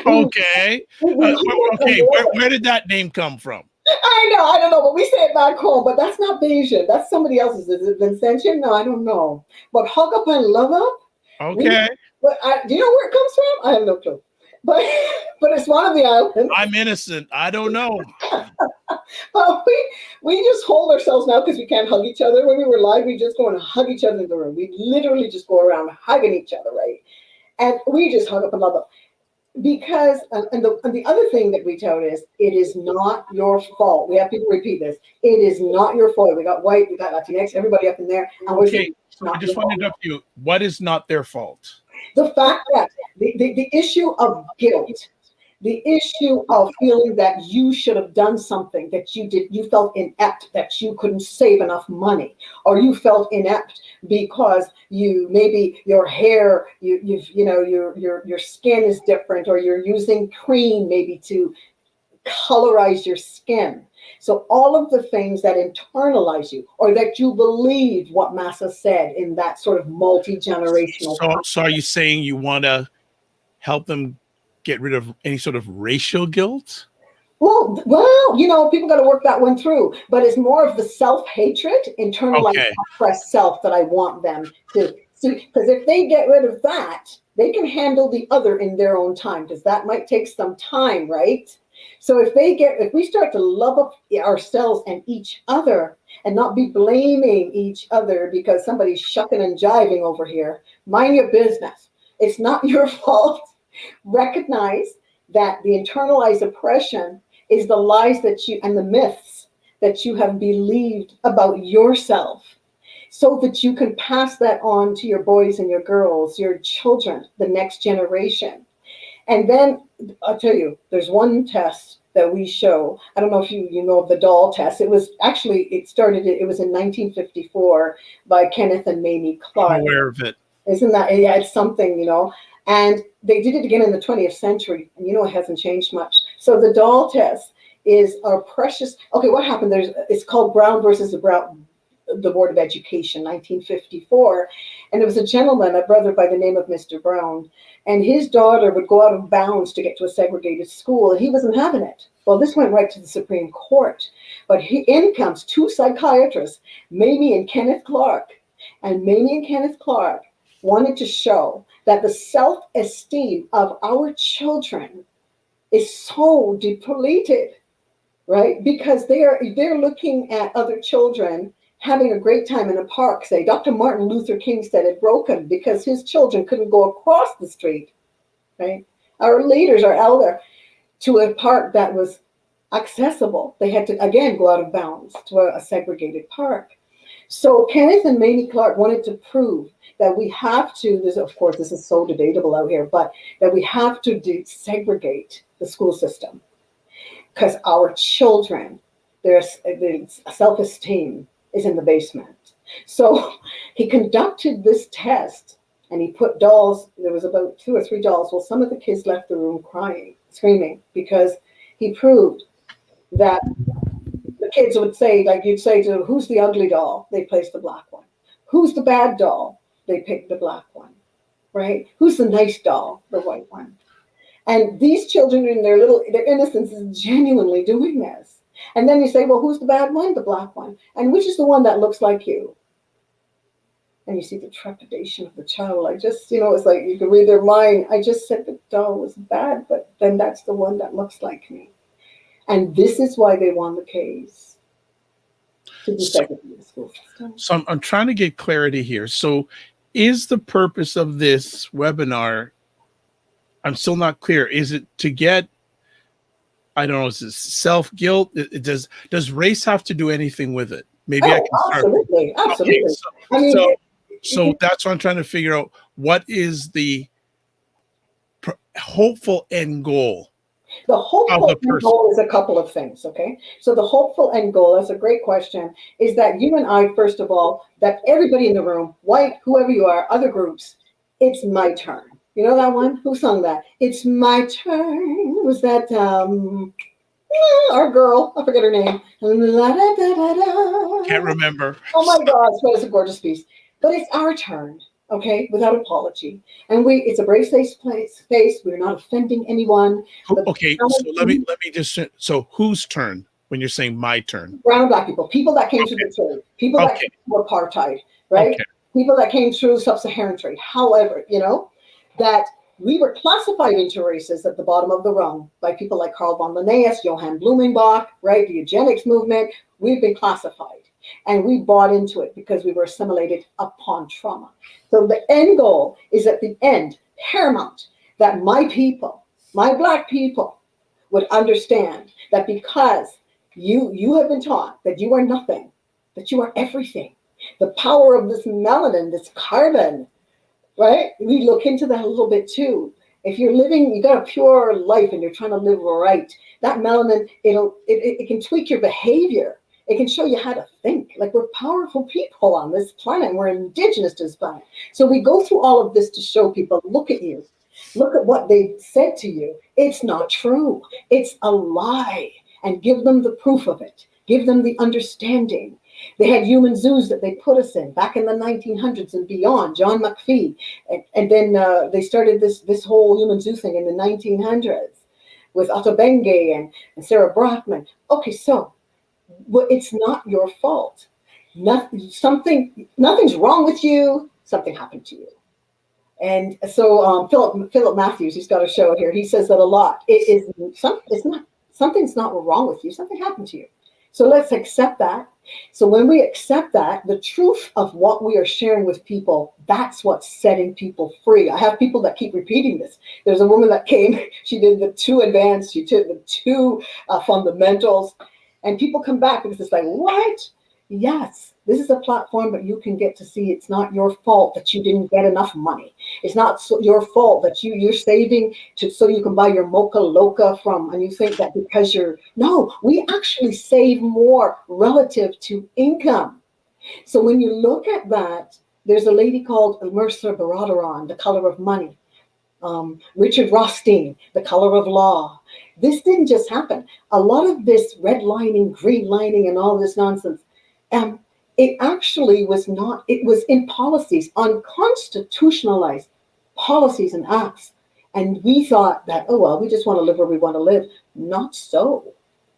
Okay. Where did that name come from? I don't know, but we say it back home, but that's not Bayesian. That's somebody else's. Is it Vincentian? No, I don't know. But hug up and love up. Okay. But do you know where it comes from? I have no clue. But it's one of the islands. I'm innocent. I don't know. We just hold ourselves now because we can't hug each other. When we were live, we just go and hug each other in the room. We literally just go around hugging each other, right? And we just hug up and love up. Because, and the other thing that we tell is, it is not your fault. We have people repeat this. It is not your fault. We got white, we got Latinx, everybody up in there. And we're Okay, I just wanted to interrupt you. What is not their fault? The fact that the issue of guilt, the issue of feeling that you should have done something that you felt inept, that you couldn't save enough money, or you felt inept because maybe your hair, your skin is different, or you're using cream maybe to colorize your skin. So all of the things that internalize you, or that you believe what Massa said in that sort of multi-generational. So are you saying you want to help them get rid of any sort of racial guilt? Well, people got to work that one through, but it's more of the self-hatred, internalized oppressed self that I want them to see. Because if they get rid of that, they can handle the other in their own time, because that might take some time, right? So if we start to love up ourselves and each other and not be blaming each other because somebody's shucking and jiving over here, mind your business. It's not your fault. Recognize that the internalized oppression is the lies and the myths that you have believed about yourself, so that you can pass that on to your boys and your girls, your children, the next generation. And then I'll tell you, there's one test that we show. I don't know if you know of the doll test. It was in 1954 by Kenneth and Mamie Clark. I'm aware of it. Isn't that, yeah, it's something, and they did it again in the 20th century, and it hasn't changed much. So the doll test is our precious, what happened? It's called Brown versus the Board of Education, 1954. And there was a gentleman, a brother by the name of Mr. Brown, and his daughter would go out of bounds to get to a segregated school, and he wasn't having it. Well, this went right to the Supreme Court. But in comes two psychiatrists, Mamie and Kenneth Clark. And Mamie and Kenneth Clark wanted to show that the self-esteem of our children is so depleted, right? Because they're looking at other children having a great time in a park. Say, Dr. Martin Luther King said it broken because his children couldn't go across the street, right? Our leaders are elder to a park that was accessible. They had to, again, go out of bounds to a segregated park. So Kenneth and Mamie Clark wanted to prove that we have to, this is so debatable out here, but that we have to desegregate the school system because our children, their self-esteem is in the basement. So he conducted this test and he put dolls, there was about 2 or 3 dolls. Well, some of the kids left the room crying, screaming, because he proved that the kids would say, like you'd say to, who's the ugly doll? They placed the black one. Who's the bad doll? They picked the black one, right? Who's the nice doll? The white one. And these children in their innocence is genuinely doing this. And then you say, well, who's the bad one? The black one. And which is the one that looks like you? And you see the trepidation of the child. It's like you can read their mind. I just said the doll was bad, but then that's the one that looks like me. And this is why they won the case. To desegregate the school system. So I'm trying to get clarity here. So is the purpose of this webinar, I'm still not clear. Is it to get, I don't know, is it self-guilt? Does race have to do anything with it? Maybe I can start. Absolutely. Okay, so that's what I'm trying to figure out. What is the hopeful end goal? The hopeful end goal is a couple of things, okay? So the hopeful end goal, that's a great question, is that you and I, first of all, that everybody in the room, white, whoever you are, other groups, it's my turn. You know that one? Who sung that? It's my turn. Was that our girl? I forget her name. Can't remember. Oh my gosh, what is a gorgeous piece. But it's our turn, okay, without apology. And it's a brave safe space. We're not offending anyone. Okay, so let me just, so whose turn when you're saying my turn? Brown and black people that came through the trade, people that came through apartheid, right? Okay. People that came through sub-Saharan trade. However, that we were classified into races at the bottom of the rung by people like Carl von Linnaeus, Johann Blumenbach, right? The eugenics movement. We've been classified, and we bought into it because we were assimilated upon trauma. So the end goal is at the end, paramount, that my people, my Black people, would understand that because you have been taught that you are nothing, that you are everything. The power of this melanin, this carbon, right? We look into that a little bit too. If you're living, you got a pure life and you're trying to live right, that melanin, it can tweak your behavior. It can show you how to think. Like, we're powerful people on this planet, and we're indigenous to this planet. So we go through all of this to show people, look at you. Look at what they said to you. It's not true. It's a lie. And give them the proof of it. Give them the understanding. They had human zoos that they put us in back in the 1900s and beyond, John McPhee. And then they started this whole human zoo thing in the 1900s with Otto Benge and Sarah Brockman. Okay, so it's not your fault. Nothing's wrong with you. Something happened to you. And so Philip Matthews, he's got a show here. He says that a lot. Something's not wrong with you. Something happened to you. So let's accept that. So when we accept that, the truth of what we are sharing with people, that's what's setting people free. I have people that keep repeating this. There's a woman that came, she did the 2 advanced, she did the 2 fundamentals, and people come back because it's like, what? Yes, this is a platform, but you can get to see it's not your fault that you didn't get enough money. It's not your fault that you're saving so you can buy your Mocha Loca from, and you think that because no, we actually save more relative to income. So when you look at that, there's a lady called Mercer Baradaran, The Color of Money. Richard Rothstein, The Color of Law. This didn't just happen. A lot of this redlining, green lining, and all this nonsense, it actually was not, it was in policies, unconstitutionalized policies and acts. And we thought that, oh, well, we just want to live where we want to live. Not so.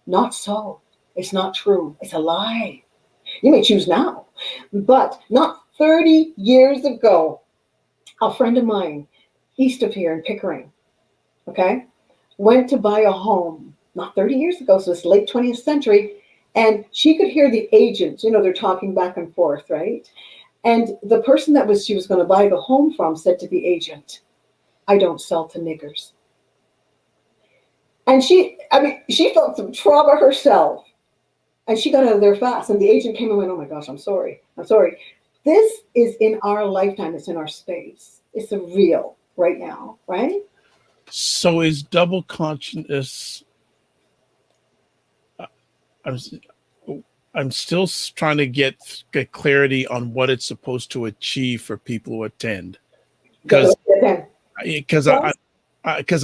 Not so. It's not true. It's a lie. You may choose now. But not 30 years ago, a friend of mine, east of here in Pickering, okay, went to buy a home, not 30 years ago, so it's late 20th century, and she could hear the agents, they're talking back and forth, right? And the person she was going to buy the home from said to the agent, I don't sell to niggers. And she felt some trauma herself, and she got out of there fast, and the agent came and went, oh my gosh, I'm sorry. This is in our lifetime, it's in our space. It's a real right now, right? So is double consciousness, I'm still trying to get clarity on what it's supposed to achieve for people who attend, because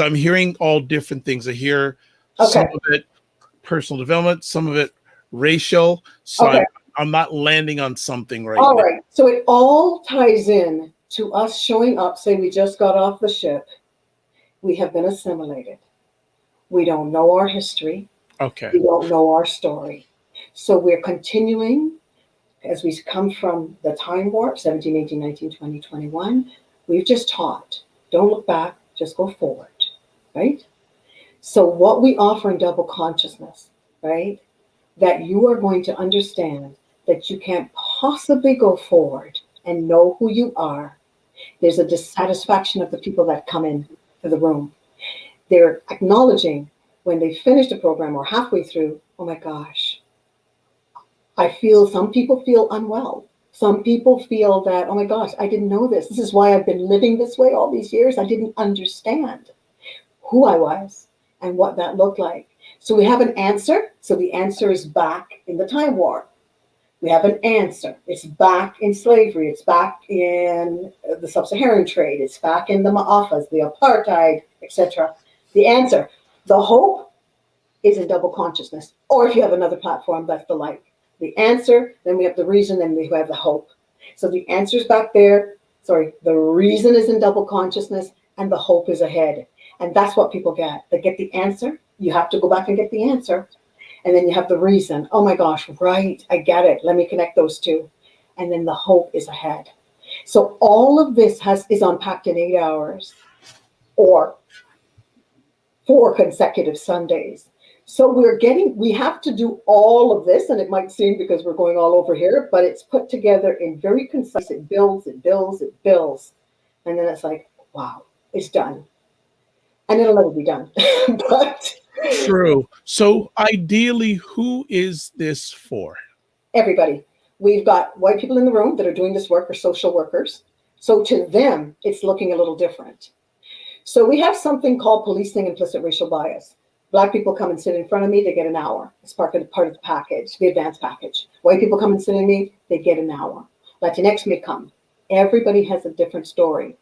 I'm hearing all different things. I hear some of it personal development, some of it racial. So I'm not landing on something right now. All right. So it all ties in to us showing up. Say we just got off the ship. We have been assimilated. We don't know our history. Okay. We don't know our story. So we're continuing as we come from the time warp, 17, 18, 19, 20, 21. We've just taught. Don't look back, just go forward, right? So what we offer in double consciousness, right? That you are going to understand that you can't possibly go forward and know who you are. There's a dissatisfaction of the people that come in to the room. They're acknowledging when they finish the program or halfway through, oh my gosh, some people feel unwell. Some people feel that, oh my gosh, I didn't know this. This is why I've been living this way all these years. I didn't understand who I was and what that looked like. So we have an answer. So the answer is back in the time warp. We have an answer. It's back in slavery. It's back in the sub-Saharan trade. It's back in the Ma'afas, the apartheid, etc. The answer, the hope is in double consciousness. Or if you have another platform, that's the light. The answer, then we have the reason, then we have the hope. So the answer is back there. The reason is in double consciousness and the hope is ahead. And that's what people get. They get the answer. You have to go back and get the answer. And then you have the reason. Oh my gosh, right, I get it. Let me connect those two. And then the hope is ahead. So all of this is unpacked in 8 hours or 4 consecutive Sundays. So we have to do all of this, and it might seem because we're going all over here, but it's put together in very concise. It builds, it builds, it builds. And then it's like, wow, it's done. And it'll never be done. But True. So ideally, who is this for? everybody. We've got white people in the room that are doing this work, or social workers. So to them, it's looking a little different. So we have something called policing implicit racial bias. Black people come and sit in front of me, they get an hour. It's part of the package, the advanced package. White people come and sit in me, they get an hour. Latinx may come. Everybody has a different story.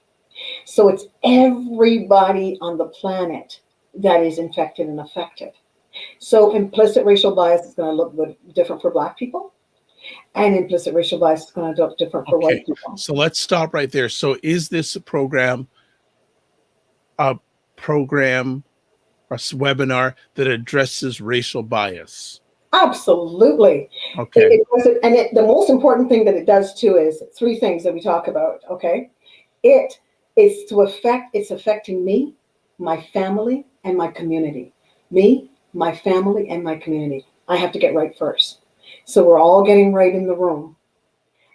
So it's everybody on the planet that is infected and affected. So implicit racial bias is going to look different for Black people, and implicit racial bias is going to look different for white people. So let's stop right there. So is this a program or webinar that addresses racial bias? Absolutely. Okay. The most important thing that it does too is 3 things that we talk about. Okay. It's affecting me, my family, and my community. Me, my family, and my community. I have to get right first. So we're all getting right in the room.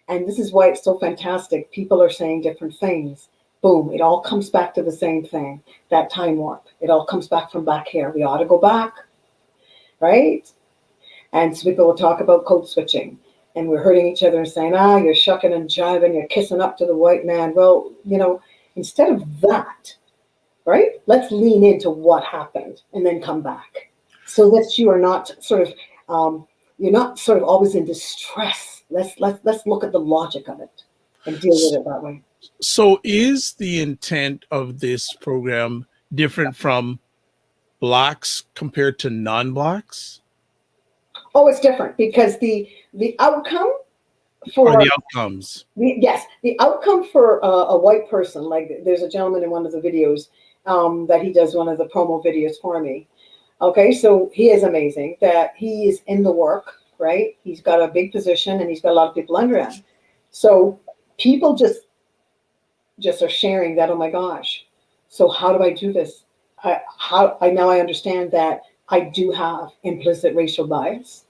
And this is why it's so fantastic. People are saying different things. Boom, it all comes back to the same thing, that time warp. It all comes back from back here. We ought to go back, right? And so people will talk about code switching, and we're hurting each other and saying, you're shucking and jiving, you're kissing up to the white man. Well, instead of that, right, let's lean into what happened and then come back, so that you are not you're not sort of always in distress. Let's look at the logic of it and deal with it that way. So is the intent of this program different from Blacks compared to non-Blacks? Oh, it's different because the outcome for the outcomes. The outcome for a white person, like there's a gentleman in one of the videos that he does one of the promo videos for me. Okay, so he is amazing that he is in the work, right? He's got a big position and he's got a lot of people under him. So people just are sharing that, oh my gosh, so how do I do this? Now I understand that I do have implicit racial bias.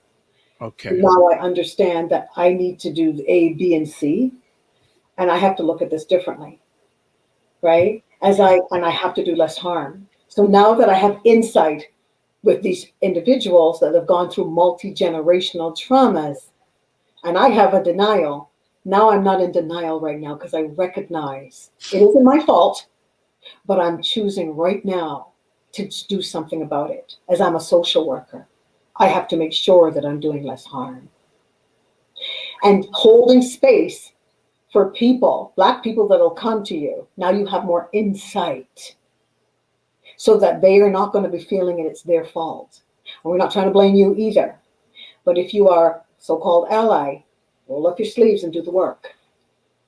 Okay. Now I understand that I need to do A, B, and C, and I have to look at this differently, right? And I have to do less harm. So now that I have insight with these individuals that have gone through multi-generational traumas, and I have a denial, now I'm not in denial right now because I recognize it isn't my fault, but I'm choosing right now to do something about it. As I'm a social worker, I have to make sure that I'm doing less harm. And holding space for people, Black people that'll come to you, now you have more insight so that they are not going to be feeling it's their fault. And we're not trying to blame you either. But if you are so-called ally, roll up your sleeves and do the work.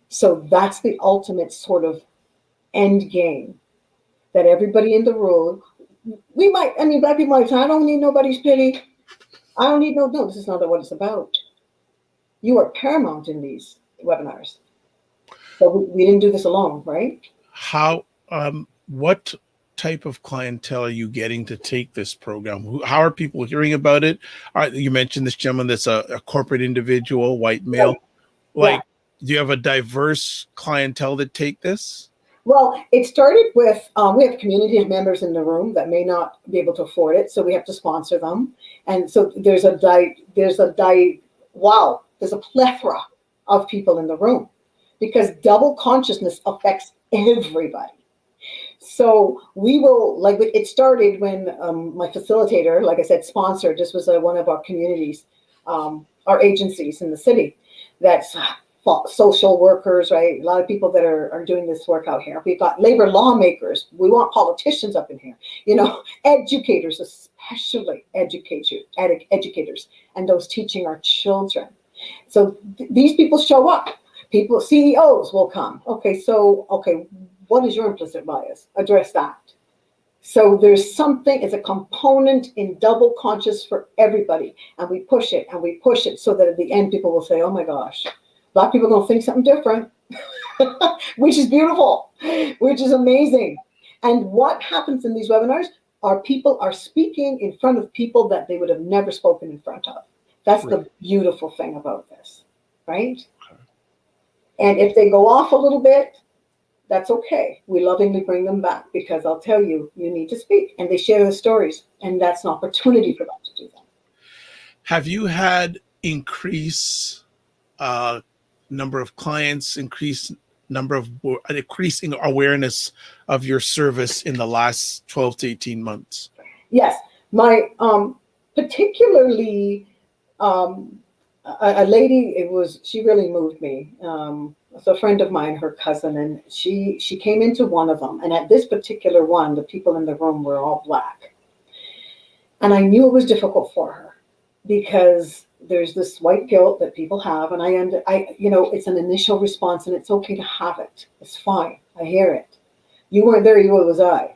So that's the ultimate sort of end game, that everybody in the room, Black people might say, I don't need nobody's pity. I don't need no, this is not what it's about. You are paramount in these webinars. So we didn't do this alone, right? What type of clientele are you getting to take this program? How are people hearing about it? You mentioned this gentleman that's a corporate individual, white male. Yeah. Do you have a diverse clientele that take this? Well, it started with, we have community members in the room that may not be able to afford it, so we have to sponsor them. And so there's a plethora of people in the room, because double consciousness affects everybody. So we will, it started when my facilitator, like I said, sponsored, this was one of our communities, our agencies in the city, that's social workers, right? A lot of people that are doing this work out here. We've got labor lawmakers. We want politicians up in here, educators, especially educators, and those teaching our children. So these people show up. People, CEOs will come. Okay, what is your implicit bias? Address that. So there's something, it's a component in double conscious for everybody. And we push it so that at the end people will say, oh my gosh, Black people are going to think something different. which is beautiful, which is amazing. And what happens in these webinars are people are speaking in front of people that they would have never spoken in front of. That's the beautiful thing about this, right? And if they go off a little bit, that's okay. We lovingly bring them back because I'll tell you, you need to speak. And they share their stories. And that's an opportunity for them to do that. Have you had increasing number of clients, increasing awareness of your service in the last 12 to 18 months? Yes. My particularly a lady, she really moved me. It's a friend of mine, her cousin, and she came into one of them. And at this particular one, the people in the room were all Black. And I knew it was difficult for her because there's this white guilt that people have. And it's an initial response, and it's okay to have it. It's fine. I hear it. You weren't there, neither was I.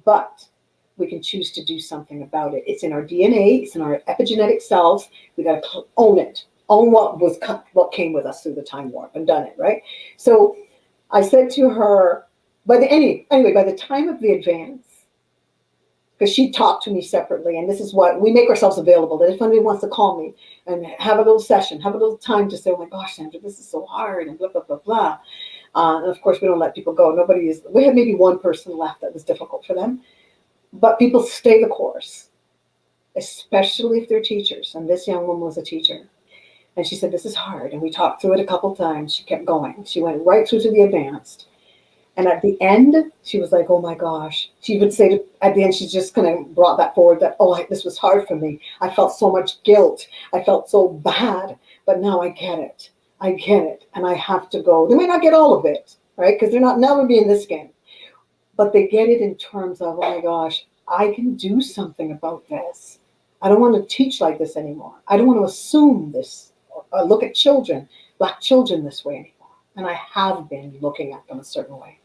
But we can choose to do something about it. It's in our DNA. It's in our epigenetic cells. We got to own it. Own what came with us through the time warp and done it, right? So I said to her, by the time of the advance, because she talked to me separately, and this is what we make ourselves available, that if somebody wants to call me and have a little session, have a little time to say, oh my gosh, Sandra, this is so hard, and blah, blah, blah, blah. And of course, we don't let people go. We had maybe one person left that was difficult for them, but people stay the course, especially if they're teachers. And this young woman was a teacher. And she said, this is hard. And we talked through it a couple times. She kept going. She went right through to the advanced. And at the end, she was like, oh my gosh. She would say at the end, she just kind of brought that forward that, this was hard for me. I felt so much guilt. I felt so bad. But now I get it. I get it. And I have to go. They may not get all of it, right? Because they're not never be in this game. But they get it in terms of, oh my gosh, I can do something about this. I don't want to teach like this anymore. I don't want to assume this. Look at children, Black children this way anymore. And I have been looking at them a certain way.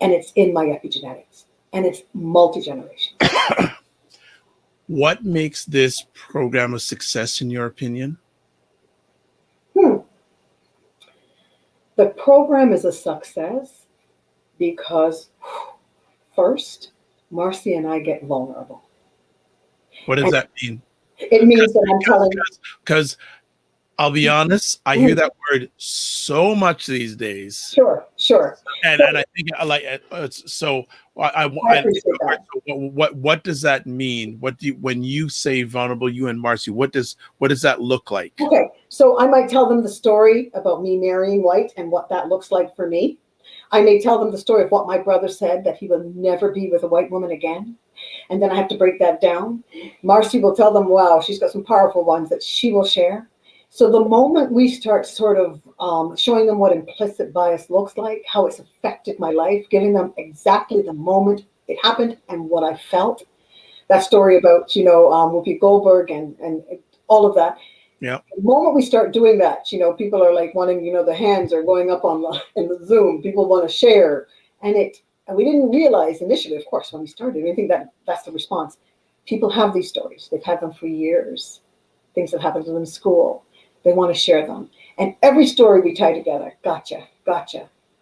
And it's in my epigenetics. And it's multi-generational. What makes this program a success in your opinion? The program is a success because first, Marcy and I get vulnerable. What does that mean? It means that I'm telling you. Because I'll be honest, I hear that word so much these days. Sure. And I think I like it. So I appreciate that. What does that mean? When you say vulnerable, you and Marcy, what does that look like? Okay, so I might tell them the story about me marrying white and what that looks like for me. I may tell them the story of what my brother said, that he will never be with a white woman again. And then I have to break that down. Marcy will tell them, wow, she's got some powerful ones that she will share. So the moment we start sort of showing them what implicit bias looks like, how it's affected my life, giving them exactly the moment it happened and what I felt, that story about, Whoopi Goldberg and all of that. Yeah. The moment we start doing that, people are like wanting, the hands are going up in the Zoom. People want to share. And we didn't realize initially, of course, when we started, we think that's the response. People have these stories. They've had them for years. Things that happened to them in school. They want to share them. And every story we tie together. Gotcha.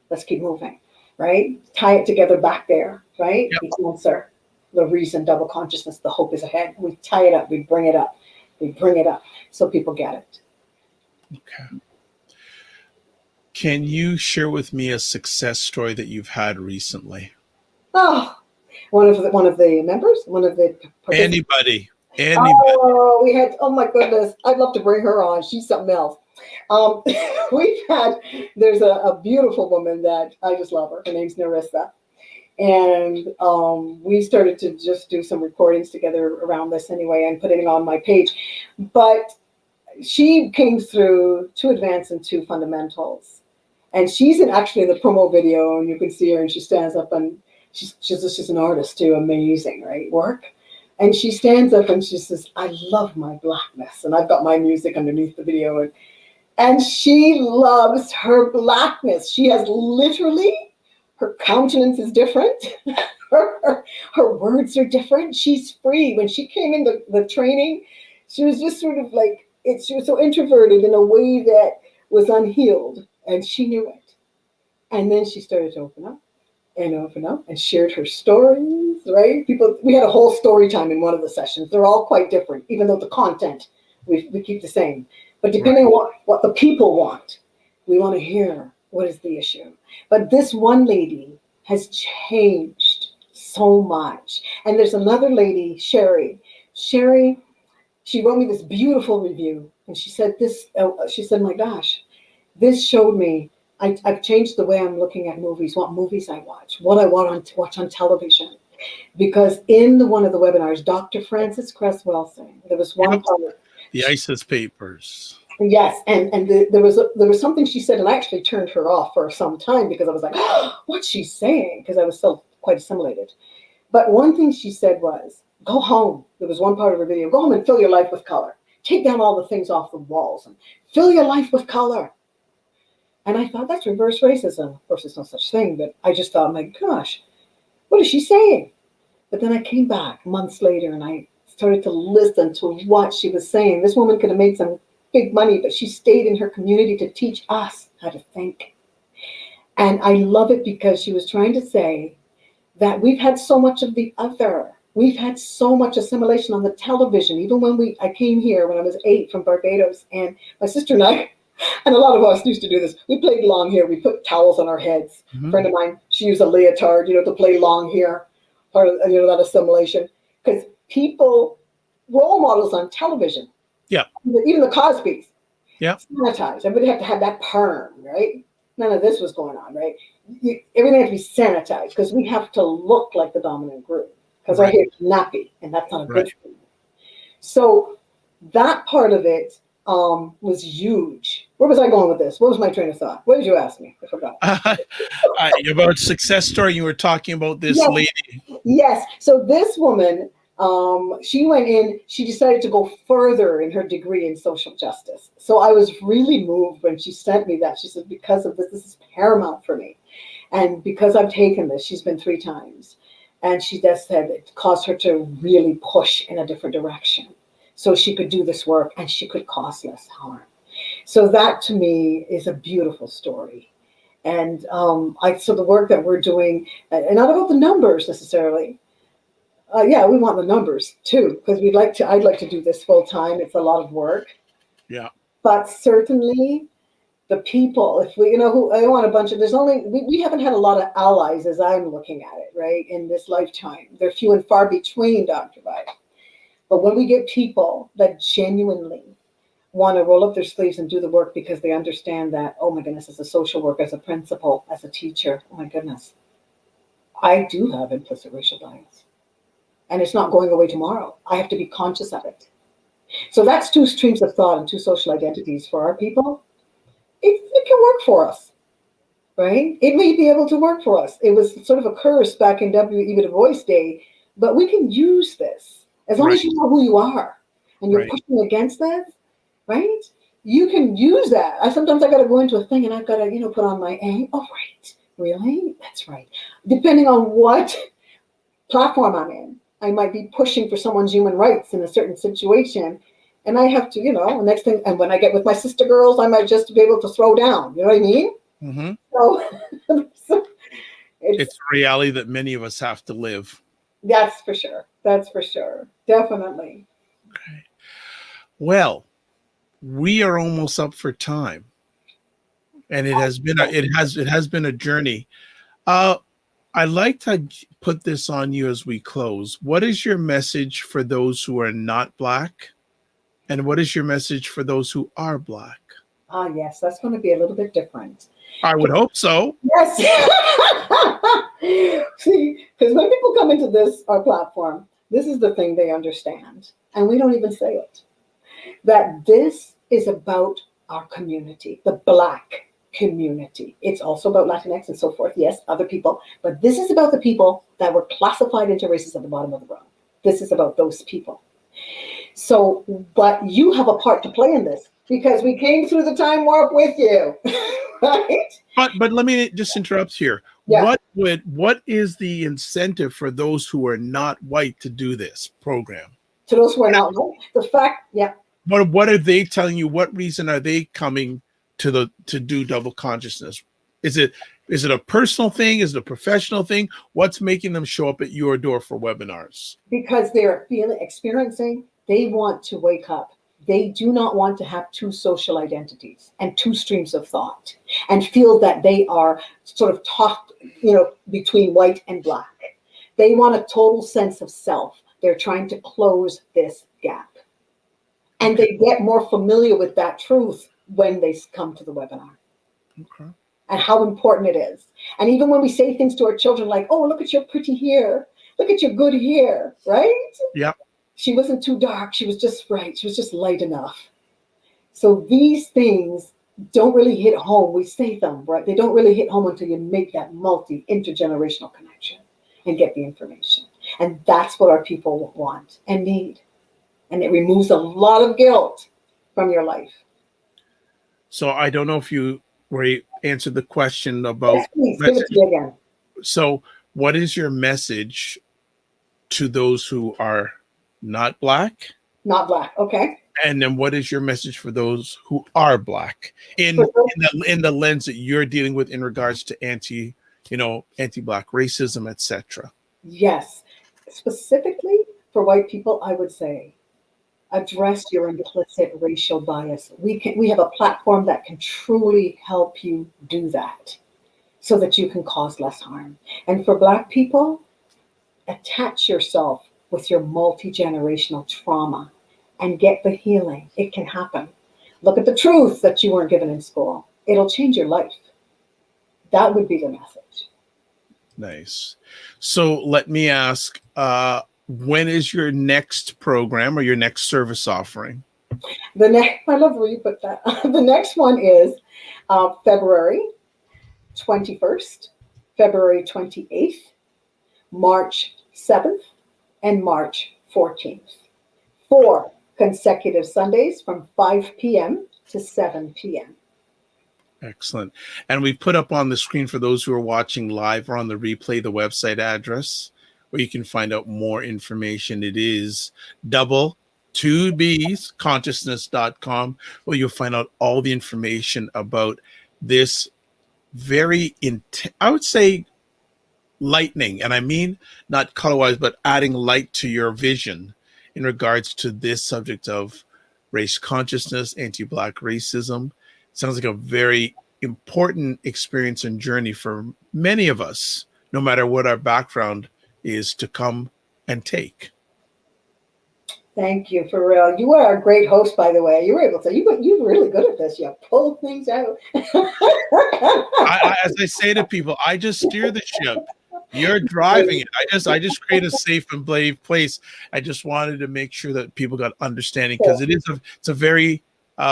Let's keep moving, right? Tie it together back there, right? Yep. The answer, the reason, double consciousness, the hope is ahead. We tie it up. We bring it up. So people get it. Okay. Can you share with me a success story that you've had recently? Oh, one of the members, Anybody. Oh, we had, oh my goodness. I'd love to bring her on. She's something else. There's a beautiful woman that I just love her. Her name's Narissa. And we started to just do some recordings together around this anyway and putting it on my page. But she came through 2 advanced and 2 fundamentals. And she's actually in the promo video, and you can see her, and she stands up, and she's just an artist too. Amazing, right? Work. And she stands up and she says, I love my Blackness. And I've got my music underneath the video. And she loves her Blackness. She has literally, her countenance is different. her words are different. She's free. When she came into the training, she was just sort of she was so introverted in a way that was unhealed. And she knew it. And then she started to open up and shared her stories, right? We had a whole story time in one of the sessions. They're all quite different, even though the content we keep the same. But depending on what the people want, we want to hear what is the issue. But this one lady has changed so much. And there's another lady, Sherry. Sherry, she wrote me this beautiful review. And she said my gosh, this showed me I've changed the way I'm looking at movies, what movies I watch, what I want to watch on television. Because in one of the webinars, Dr. Frances Cresswell saying, there was one part. The ISIS papers. Yes, and there was something she said, and I actually turned her off for some time because I was like, oh, what's she saying? Because I was still quite assimilated. But one thing she said was, go home. There was one part of her video, go home and fill your life with color. Take down all the things off the walls and fill your life with color. And I thought, that's reverse racism. Of course, there's no such thing, but I just thought, my gosh, what is she saying? But then I came back months later and I started to listen to what she was saying. This woman could have made some big money, but she stayed in her community to teach us how to think. And I love it because she was trying to say that we've had so much of the other. We've had so much assimilation on the television. Even when I came here when I was 8 from Barbados, and my sister and I, and a lot of us used to do this. We played long hair. We put towels on our heads. A friend of mine, she used a leotard, to play long hair, part of, that assimilation. Because role models on television. Yeah. Even the Cosbys. Yeah. Sanitized. Everybody had to have that perm, right? None of this was going on, right? Everything had to be sanitized because we have to look like the dominant group. Because our hair is nappy, and that's not a good thing. So that part of it was huge. Where was I going with this? What was my train of thought? What did you ask me? I forgot. About success story. You were talking about this lady. Yes. So this woman, she went in, she decided to go further in her degree in social justice. So I was really moved when she sent me that. She said, because of this is paramount for me. And because I've taken this, she's been 3 times. And she just said it caused her to really push in a different direction. So she could do this work and she could cause less harm. So that to me is a beautiful story. And so the work that we're doing, and not about the numbers necessarily. We want the numbers too, because I'd like to do this full time. It's a lot of work. Yeah. But certainly the people, if we, I want a bunch of, we haven't had a lot of allies as I'm looking at it, right, in this lifetime. They're few and far between, Dr. Vibe. But when we get people that genuinely want to roll up their sleeves and do the work because they understand that, oh my goodness, as a social worker, as a principal, as a teacher, oh my goodness, I do have implicit racial bias. And it's not going away tomorrow. I have to be conscious of it. So that's 2 streams of thought and 2 social identities for our people. It can work for us, right? It may be able to work for us. It was sort of a curse back in W.E.B. Du Bois Day, but we can use this. As long as you know who you are and you're pushing against that, right? You can use that. Sometimes I got to go into a thing and I've got to, put on my A. Oh, right. Really? That's right. Depending on what platform I'm in, I might be pushing for someone's human rights in a certain situation. And I have to, the next thing, and when I get with my sister girls, I might just be able to throw down. You know what I mean? Mm-hmm. So it's a reality that many of us have to live. That's for sure. That's for sure. Definitely. Okay. Well, we are almost up for time, and it has been a journey. I'd like to put this on you as we close. What is your message for those who are not Black, and what is your message for those who are Black? Yes, that's going to be a little bit different. I would hope so. Yes. See, because when people come into our platform, this is the thing they understand, and we don't even say it, that this is about our community, the Black community. It's also about Latinx and so forth. Yes, other people, but this is about the people that were classified into races at the bottom of the rung. This is about those people. So, but you have a part to play in this because we came through the time warp with you, right? But let me just interrupt here. Yeah. What is the incentive for those who are not white to do this program? To those who are not white, the fact, yeah. What are they telling you? What reason are they coming to do double consciousness? Is it a personal thing? Is it a professional thing? What's making them show up at your door for webinars? Because they're experiencing, they want to wake up. They do not want to have two social identities and two streams of thought and feel that they are sort of taught, between white and black. They want a total sense of self. They're trying to close this gap. And they get more familiar with that truth when they come to the webinar. Okay. And how important it is. And even when we say things to our children like, oh, look at your pretty hair. Look at your good hair, right? Yeah. She wasn't too dark. She was just right. She was just light enough. So these things don't really hit home. We say them, right? They don't really hit home until you make that intergenerational connection and get the information. And that's what our people want and need. And it removes a lot of guilt from your life. So I don't know if you answered the question about. Yes, please, give it to me again. So what is your message to those who are not Black? Not Black, okay. And then what is your message for those who are Black in the lens that you're dealing with in regards to anti-Black racism, etc.? Yes. Specifically for white people, I would say, address your implicit racial bias. We have a platform that can truly help you do that so that you can cause less harm. And for Black people, attach yourself with your multi-generational trauma and get the healing. It can happen. Look at the truth that you weren't given in school. It'll change your life. That would be the message. Nice. So let me ask, when is your next program or your next service offering? I love where you put that. The next one is February 21st, February 28th, March 7th, and March 14th. 4 consecutive Sundays from 5 p.m. to 7 p.m. Excellent. And we put up on the screen for those who are watching live or on the replay, the website address where you can find out more information. It is consciousness.com, where you'll find out all the information about this very, I would say, lightning. And I mean, not color-wise, but adding light to your vision in regards to this subject of race consciousness, anti-Black racism. Sounds like a very important experience and journey for many of us, no matter what our background is, to come and take. Thank you, for real. You are a great host, by the way. You were able to, you're really good at this. You pull things out. As I say to people, I just steer the ship. You're driving it. I just create a safe and brave place. I just wanted to make sure that people got understanding, because it's a very,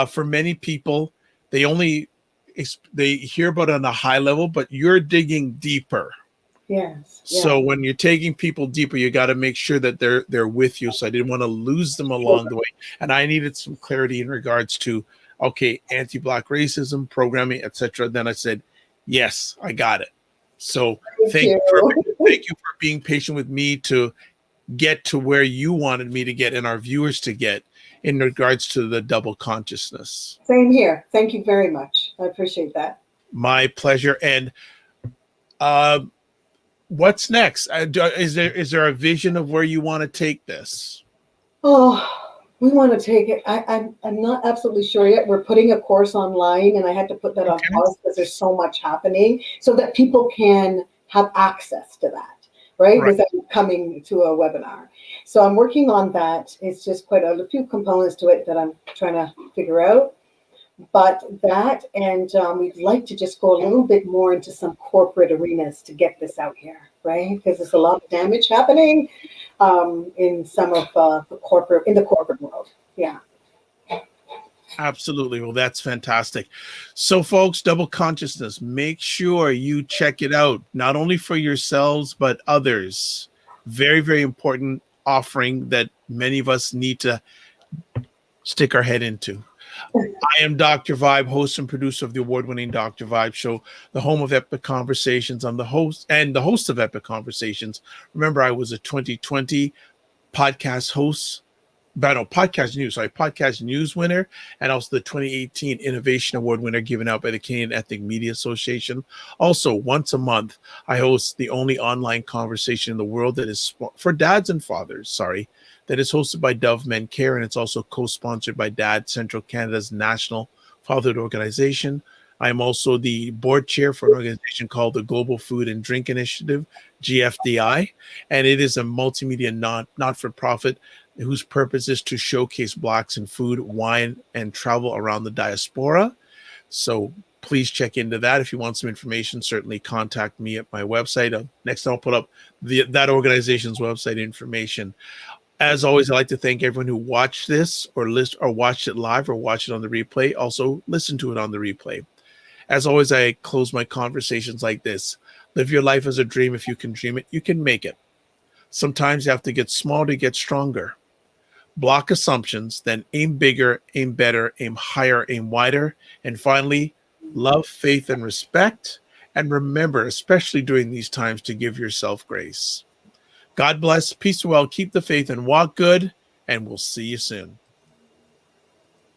for many people, they hear about it on a high level, but you're digging deeper. Yes. So when you're taking people deeper, you got to make sure that they're with you. So I didn't want to lose them along the way. And I needed some clarity in regards to, okay, anti-Black racism, programming, etc. Then I said, yes, I got it. So thank you for being patient with me to get to where you wanted me to get and our viewers to get in regards to the double consciousness. Same here. Thank you very much. I appreciate that. My pleasure. And what's next? Is there a vision of where you want to take this? Oh, we want to take it. I'm not absolutely sure yet. We're putting a course online, and I had to put that on pause because there's so much happening, so that people can have access to that, right? Without coming to a webinar. So I'm working on that. It's just quite a few components to it that I'm trying to figure out. But that, and we'd like to just go a little bit more into some corporate arenas to get this out here, right? Because there's a lot of damage happening in some of the corporate world. Yeah. Absolutely. Well, that's fantastic. So, folks, double consciousness, make sure you check it out, not only for yourselves, but others. Very, very important offering that many of us need to stick our head into. I am Dr. Vibe, host and producer of the award-winning Dr. Vibe Show, the home of Epic Conversations. I'm the host of Epic Conversations. Remember, I was a 2020 podcast host podcast news. Sorry, podcast news winner, and also the 2018 Innovation Award winner given out by the Canadian Ethnic Media Association. Also, once a month, I host the only online conversation in the world that is for dads and fathers. Sorry, that is hosted by Dove Men Care, and it's also co-sponsored by Dad Central Canada's National Fatherhood Organization. I am also the board chair for an organization called the Global Food and Drink Initiative, GFDI, and it is a multimedia not-for-profit whose purpose is to showcase Blacks in food, wine, and travel around the diaspora. So please check into that. If you want some information, certainly contact me at my website. Next, I'll put up that organization's website information. As always, I'd like to thank everyone who watched this or watched it live or watched it on the replay. Also, listen to it on the replay. As always, I close my conversations like this. Live your life as a dream. If you can dream it, you can make it. Sometimes you have to get small to get stronger. Block assumptions, then aim bigger, aim better, aim higher, aim wider. And finally, love, faith, and respect. And remember, especially during these times, to give yourself grace. God bless, peace well, keep the faith, and walk good. And we'll see you soon.